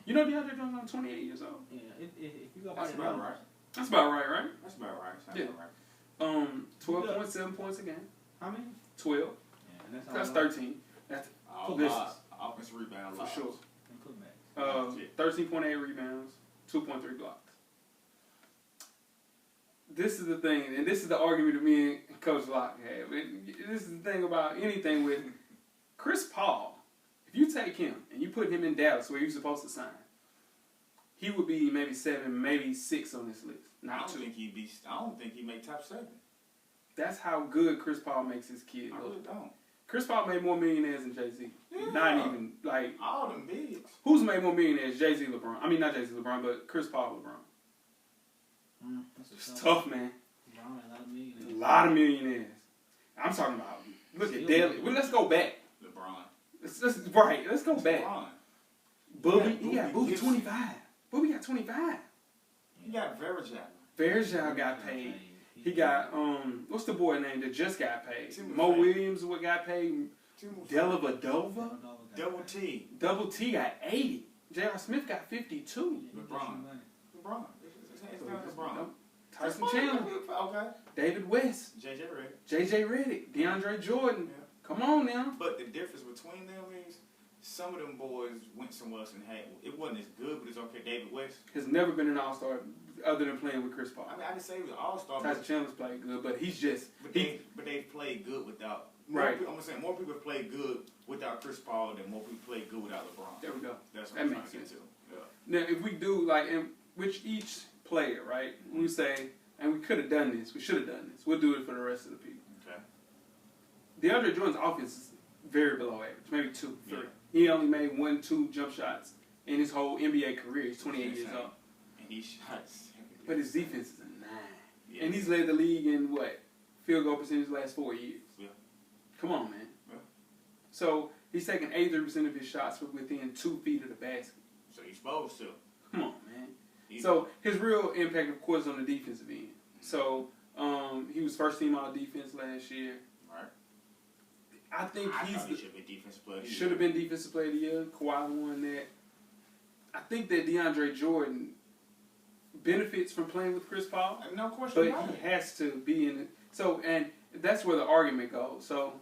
You know DeAndre Jordan's only 28 years old. Yeah, if you go by That's the about numbers. right. That's about right, right? That's about right. That's Yeah. about right. 12.7 points a game. How many? 12. Yeah, and That's 13. That's All This is- offensive rebound for loss. sure. And putbacks. 13.8 rebounds, 2.3 blocks. This is the thing, and this is the argument that me and Coach Locke have. This is the thing about anything with Chris Paul. If you take him and you put him in Dallas where you're supposed to sign, he would be maybe 7, maybe 6 on this list. I Not don't 2. think I don't think he'd make top 7. That's how good Chris Paul makes his kid I look. really don't. Chris Paul made more millionaires than Jay-Z. Yeah. Not even, like, All them bigs. who's made more millionaires? Jay-Z, LeBron. I mean, not Jay-Z, LeBron, but Chris Paul, LeBron. That's a It's tough, man. Brown, a lot of millionaires. A lot of millionaires. I'm talking about, look at Daly. Well, let's go back. LeBron. Let's go back. LeBron. Booby, Yeah, he got Booby Booby gets- 25. Booby got 25. You got Verajao. Verjao got paid. He got, what's the boy name that just got paid? Timofey. Mo Williams what got paid. Timofey. Delavadova. Double T. Double T got 80. J.R. Smith got 52. LeBron. LeBron. It's not LeBron. Tyson Chandler. Okay. David West. JJ Redick. J.J. Redick. DeAndre Jordan. Yeah. Come on now. But the difference between them is some of them boys went somewhere else and had it wasn't as good, but it's okay. David West. Has never been an all-star other than playing with Chris Paul. I mean, I can say he was an all-star, Tyson Chandler's played good, but he's just... but they played good without. Right. I'm saying more people played good without Chris Paul than more people played good without LeBron. There we go. That's what That I'm makes trying to sense. get to. Yeah. Now, if we do, like, in which each player, right, we say, and we could have done this, we should have done this, we'll do it for the rest of the people. Okay. DeAndre Jordan's offense is very below average, maybe 2, 3. Yeah. He only made 1, 2 jump shots in his whole NBA career. He's 28 years Insane. old. And he shot 70. But his defense is a 9. Yeah. And he's led the league in, what, field goal percentage the last 4 years. Yeah. Come on, man. Yeah. So he's taking 83% of his shots from within 2 feet of the basket. So he's supposed to. Come on, man. So his real impact, of course, on the defensive end. So he was first team all defense last year. Right. I think I he's thought he should have been defensive player. should have been defensive player of the year. Kawhi won that. I think that DeAndre Jordan benefits from playing with Chris Paul, No question but about it. he has to be in it. So, and that's where the argument goes. So,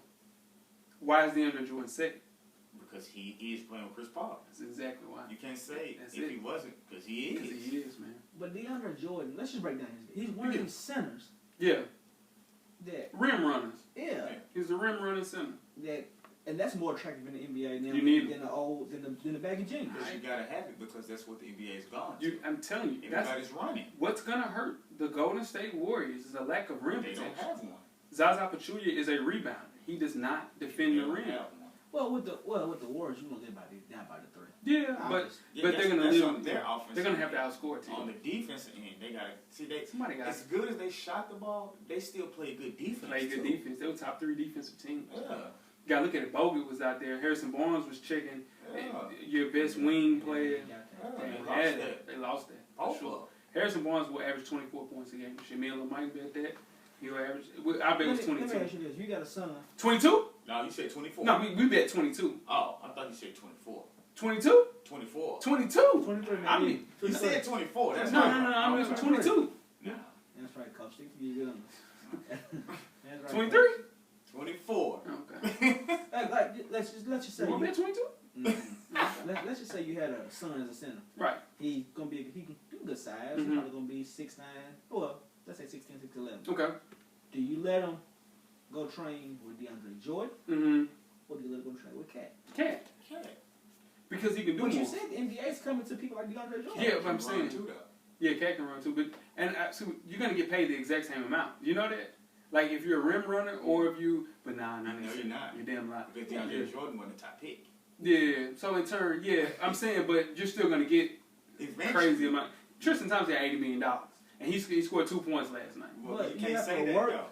why is DeAndre Jordan second? Because he is playing with Chris Paul. That's exactly why. You can't say That's if it. he wasn't, because he Because is. he is, man. But DeAndre Jordan, let's just break down his game. He's one of them centers Yeah, that, rim runners. yeah, He's a rim running center. that, and that's more attractive in the NBA now You need than the baggy jeans. But you gotta have it because that's what the NBA is gone to. I'm telling you, that's Everybody's running. what's gonna hurt the Golden State Warriors is a lack of rim They protection. don't have one. Zaza Pachulia is a rebounder. He does not defend They the don't rim. have one. Well, with the Warriors, you gonna live by down by the 3. Yeah, but Yeah, but they're gonna that's live. on their offense. They're gonna have to outscore a On team. the defensive end, they gotta see they. Somebody got As good as they shot the ball, they still play good defense. play good too. defense. They were top 3 defensive team. Yeah. You gotta look at it. Bogut was out there. Harrison Barnes was checking Yeah. your best wing player. Yeah, And they they lost had that. it. They lost that. For Both sure. of them. Harrison Barnes will average 24 points a game. Shamila might bet that. He'll average. I bet it was Let me 22. ask you this: you got a son. 22? No, you said 24. No, we bet 22. Oh, I thought you said 24. 22? 24. 22. 23, I maybe. mean, You said 24. That's no, right. I mean 22. Nah. That's right, Coach. Stick to your guns. That's right, 23? 24. Okay. Let's just say You want to bet 22? let's just say you had a son as a center. Right. He's gonna be good size. Mhm. He's probably gonna be 6'9". Well, let's say 6'10", 6'11". Okay. Do you let him go train with DeAndre Jordan, Mm-hmm. or do you let him go train with Cat? Can't. Okay. Because he can do But more. you said the NBA is coming to people like DeAndre Jordan. Yeah, but I'm saying. Too, though. Yeah, Cat can run too. But so you're gonna get paid the exact same amount. You know that? Like if you're a rim runner or if you, but nah, No, you're not. You're damn right. Because DeAndre Jordan wasn't the top pick. Yeah. So in turn, yeah, I'm saying, but you're still gonna get Eventually. crazy amount. Tristan Thompson had $80 million, and he scored 2 points last night. Well, But you you can't have say to that work. though.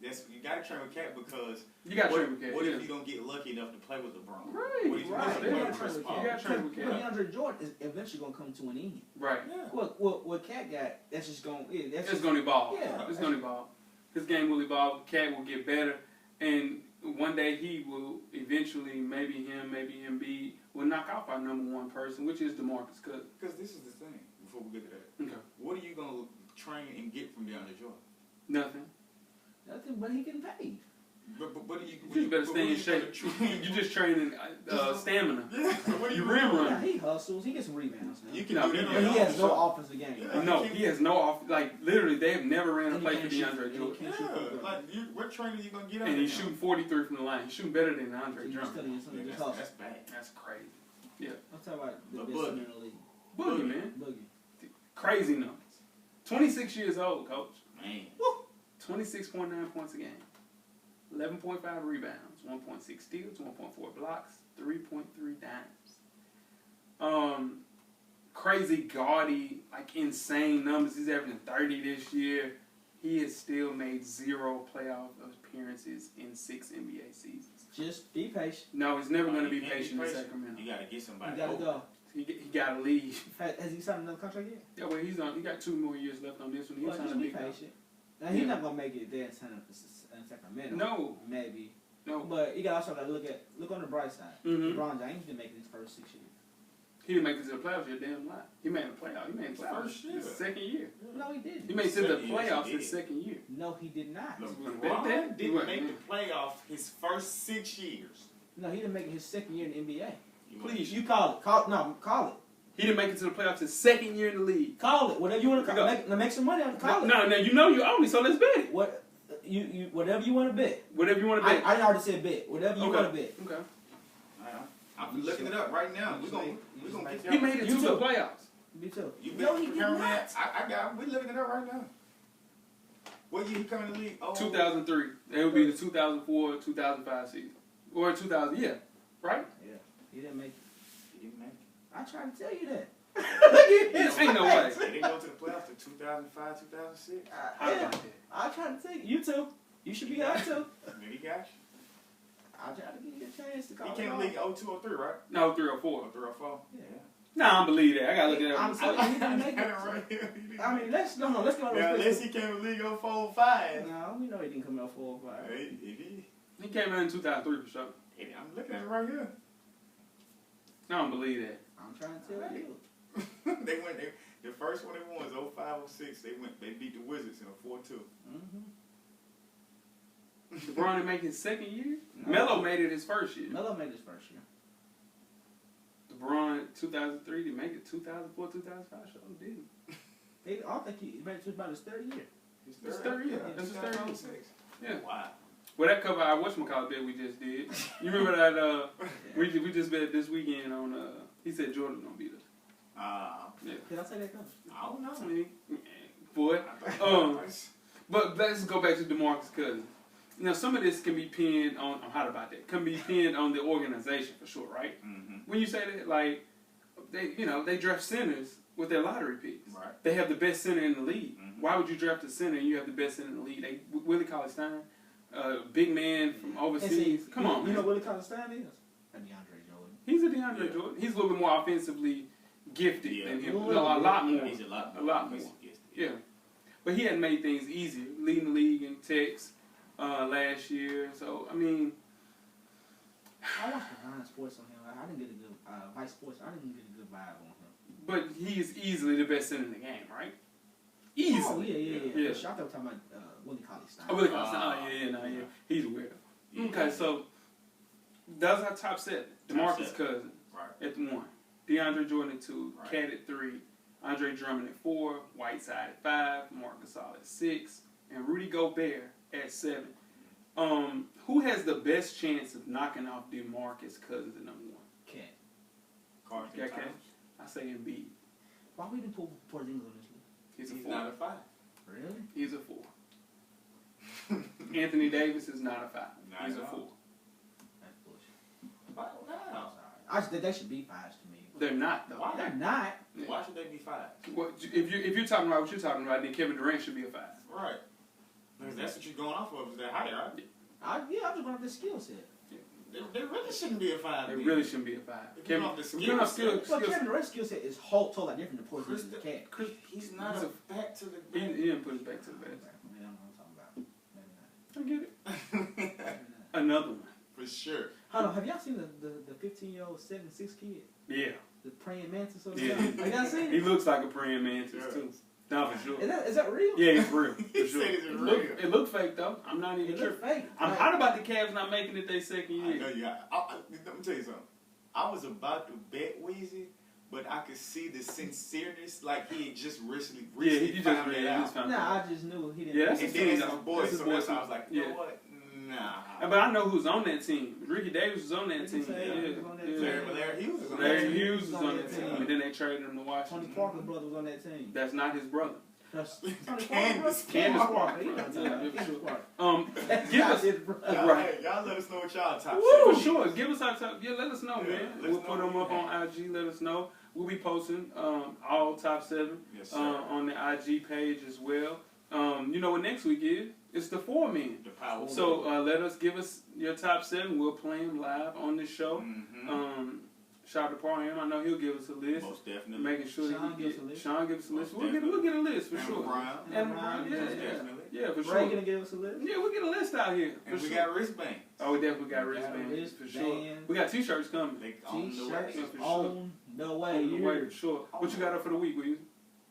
You got to train with Cat because You got to train with Cat. What Yeah. if you don't get lucky enough to play with LeBron? Right, What if you Right, don't you play gotta with train Chris with Paul? You got to train with But Cat. DeAndre Jordan is eventually gonna come to an end. Right. Yeah. What Cat got? That's just gonna. Yeah, that's It's just, going to evolve. Yeah. It's going to evolve. His game will evolve. Cat will get better. And one day he will eventually, maybe Embiid, will knock off our #1 person, which is DeMarcus Cousins. Because this is the thing. Before we get to that, Okay. what are you gonna train and get from DeAndre Jordan? Nothing. nothing, but he getting paid. But what do you? You better stay in shape. You just training stamina. Yeah. What are You you rim Yeah, run. he hustles. He gets some rebounds now. You can No, do that. he- on But he your has own no shot. offensive game. Yeah. No, he has no off. Like literally, they have never ran a And play he for can't shoot. DeAndre And he Jordan, can't shoot Yeah, free like what training you gonna get out and of he's him? shooting 43 from the line. He's shooting better than So Andre you're Drummond. telling something, Yeah, just that's hustle. bad. That's crazy. I'm talking about the But best Boogie. center in the league. Boogie, man, Boogie. crazy numbers. 26 years old, coach. Man. 26.9 points a game, 11.5 rebounds, 1.6 steals, 1.4 blocks, 3.3 dimes. Crazy, gaudy, like insane numbers. He's averaging 30 this year. He has still made 0 playoff appearances in 6 NBA seasons. Just be patient. No, he's never going to You be can't patient in Sacramento. You gotta get somebody. You gotta over. go. He got to leave. Has he signed another contract yet? Yeah, well, he got 2 more years left on this one. He's Well, trying just to be be patient. Now, he's Yeah. not gonna make it there in Sacramento. No, Maybe. no. But you got also got to look on the bright side. Mm-hmm. LeBron James didn't make it his first 6 years. He didn't make it to the playoffs yet, damn lie. He made the playoffs. He made the playoffs First year. his second year. No, he didn't. He made it to the Second year, playoffs he his did. second year. No, he did not. Look, bet that. LeBron didn't What? make the playoffs his first 6 years. No, he didn't make it his second year in the NBA. Please. You call it. Call it. He didn't make it to the playoffs his second year in the league. Call it. Whatever you want to Go. call it. Make some money on it. Call it. No, you know you owe me, so let's bet it. What you whatever you want to bet. Whatever you want to bet. I already said bet. Whatever you Okay. want to bet. Okay. I'm looking it up right now. We're gonna get He made it You to the too. playoffs. Me too. You No, he did Cameron, not. I got. We're looking it up right now. What year he come in the league? Oh, 2003. It would be the 2004, 2005 season. Or 2000, yeah. Right? Yeah, he didn't make it. He didn't make it. I tried to tell you that. Ain't no way. They didn't go to the playoffs in 2005, 2006. How Yeah, about that? I tried to tell you. You too. You should be out too. Maybe he got you. I tried to give you a chance to call He it came in off. the league 02, 03, right? No, 3 or 4. 03 or 04. Yeah. Nah, I don't believe that. I gotta look at that. I'm one. sorry, he didn't make Got it. it right here. He didn't I make mean, let's go on. Let's go on. Yeah, unless he came in the league 04, 05. No, we know he didn't come out 4 or 5. Hey, if he, He came in 2003 for sure. I'm looking at it right here. I don't believe that. I'm trying to tell you. The first one they won was 05, 06. They beat the Wizards in a 4-2. LeBron didn't make his second year? No. Melo made it his first year. Melo made his first year. LeBron 2003 didn't make it 2004, 2005. Sure didn't. I don't think he made it to about his third year. His third year. That's his third year. 2006. Yeah. Wow. Well, that cover our whatchamacallit bet we just did. You remember that? We just bet this weekend on. He said Jordan gonna beat us. Yeah. Did I say that coach? I don't know. I mean, boy. But let's go back to DeMarcus Cousins. Now, some of this can be pinned on how about that? Can be pinned on the organization for sure, right? Mm-hmm. When you say that, like they draft centers with their lottery picks. Right. They have the best center in the league. Mhm. Why would you draft a center and you have the best center in the league? Willie Cauley-Stein, big man from overseas. Come on, you man. know what Willie Cauley-Stein is? A DeAndre Jordan. He's a DeAndre Jordan. He's a little bit more offensively gifted Yeah. than him. A No, little a bit. lot more. He's a lot more. A lot more. Yeah. But he hadn't made things easier. Leading the league in texts last year. So, I mean, I watched the Vine Sports on him. I didn't get a good Vice Sports. I didn't get a good vibe on him. but he is easily the best center in the game, right? Easily. Oh yeah. Yeah. For sure. I thought we were talking about Willie Cauley-Stein. Oh, Willie Cauley-Stein. Yeah. He's a weirdo. Yeah. Okay, so that's our top 7. DeMarcus Top 7. Cousins Right. at 1. DeAndre Jordan at 2. Right. Cat at 3. Andre Drummond at 4. Whiteside at 5. Marc Gasol at 6. And Rudy Gobert at 7. Who has the best chance of knocking off DeMarcus Cousins at number 1? Cat. Carlton Yeah, Towns. Cat. I say Embiid. Why we didn't put Porzingis on this list? He's a He's 4. not a 5. Really? He's a 4. Anthony Davis is not a 5. Not He's at a all. 4. That's bullshit. Wow. I'm sorry. They should be 5s to me. They're not though. Why? They're not. Yeah. Why should they be 5? Well, if you're talking about what you're talking about, then Kevin Durant should be a 5. Right. Because that's what you're going off of, is that height, right? I'm just going off the skill set. They really shouldn't be a 5. It really shouldn't be a 5. If you're off the if you're not skill skill, But Kevin Durant's skill set is totally different than Porzingis and Cat. Chris, He's not a back to the he back. didn't put his back to the best. Maybe I don't know what I'm talking about. Maybe not. I get it. Maybe not. Another one. For sure. Hold on, have y'all seen the 15-year-old 7'6" kid? Yeah. The praying mantis or Yeah. something? Have y'all seen He it? looks like a praying mantis Yeah. too. No, for sure. Is that real? Yeah, it's real. For He sure. said it's It real. look fake though. I'm not even It sure. look fake. I'm Like, hot about the Cavs not making it their second I year. know you. Let me tell you something. I was about to bet Weezy, but I could see the sincereness, like he had just recently Yeah, he just found really it out. just found Nah, out. I just knew he didn't. Yeah, that's And his then team, it's his though. boy, That's his so boy that's too. why I was like, you Yeah. know what? Nah. But I know who's on that team. Ricky Davis was on that Ricky team. Davis Yeah. was on that Yeah. team. Larry Hughes was on that Larry team. Hughes was on that team, and then they traded him to Tony Washington. Parker's brother was on that team. That's not his brother. That's Tony Candace Candace Parker. You know what I'm talking Yeah, about. for Candace sure. Parker. Give us his brother. Y'all, Right. hey, y'all let us know what y'all top for seven sure. is. Give us our top. Yeah, let us know, Yeah, man. let us We'll know put them what up you on IG. Let us know. We'll be posting all top 7 Yes, sir. on the IG page as well. You know what next week is? It's the 4 men. The power. So give us your top 7. We'll play them live on the show. Mm-hmm. Shout out to Parham. I know he'll give us a list. Most definitely. Making sure Sean that he gives a list. Sean gives us a list. Most We'll get a list for And sure. Brown. And Brown, Brown, yeah, most yeah, definitely. yeah, for Ray sure. gonna give us a list. Yeah, we get a list out here for And we sure. got wristbands. Oh, we definitely got We got wristbands for sure. wristbands. We got t-shirts coming. They on the T-shirts way. for sure. on the way. On the You way heard? for sure. What you got up for the week, Weezy?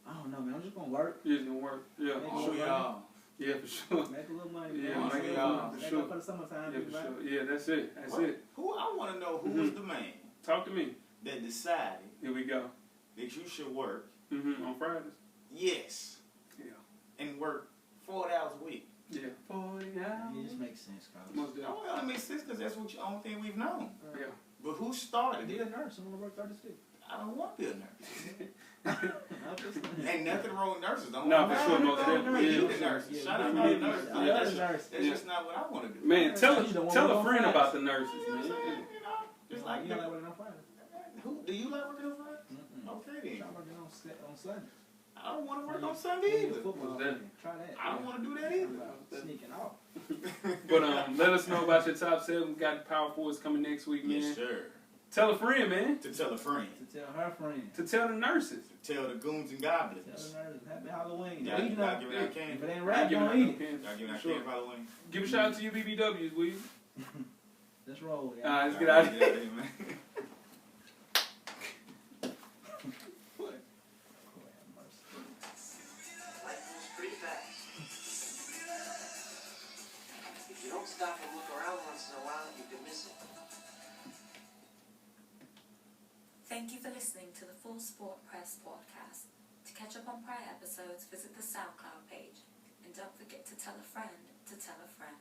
I don't know, man. I'm just gonna work. You just gonna work. Yeah, for Oh, sure. y'all. Yeah, for sure. Make a little money. Yeah, man. make it Make up, for Make sure. up for the summertime. Yeah, big for man. sure. Yeah, that's it. That's What? it. Who I want to know who was the man Talk to me. that decided Here we go. that you should work, On Fridays. yes, Yeah. and work 40 hours a week. Yeah. 40 hours. It just makes sense, Carlos. Most That definitely. only makes sense because that's what the only thing we've known. Yeah. But who started Be it? a nurse. I'm gonna work 36. I don't want to be a nurse. I'm just saying. Ain't nothing wrong with nurses. Don't No, want for to sure, be most a definitely. nurse. We Yeah. need the nurses. Shout out to Yeah. all the nurses. I love That's, the nurse. that's just not what I want to do. Man, tell You don't a wanna work friend on about Fridays. the nurses, You know what I'm man. saying? You know, just like you that. like working on Friday. Who do you like working on Friday? Mm-mm. Okay then. Try working on Sunday. I don't want to work When on you- Sunday when you either. football What's that? game. Try that. I don't want to do that either. Sneaking off. But let us know about your top 7. We got the Power Forwards coming next week, man. Yes, sir. Tell a friend, man. To tell a friend. To tell her friend. To tell the nurses. To tell the goons and Tell goblins. the nurse happy Halloween. Y'all You give know, out if candy. it ain't I right, give don't out eat no it. pins, Y'all give for out sure. candy for Halloween. Give a shout out to your BBWs, Weezy. Let's roll. All right, let's get out of here. here, man. What? Life moves pretty fast. If you don't stop and look around once in a while, you can miss it. Thank you for listening to the Full Sport Press podcast. To catch up on prior episodes, visit the SoundCloud page. And don't forget to tell a friend to tell a friend.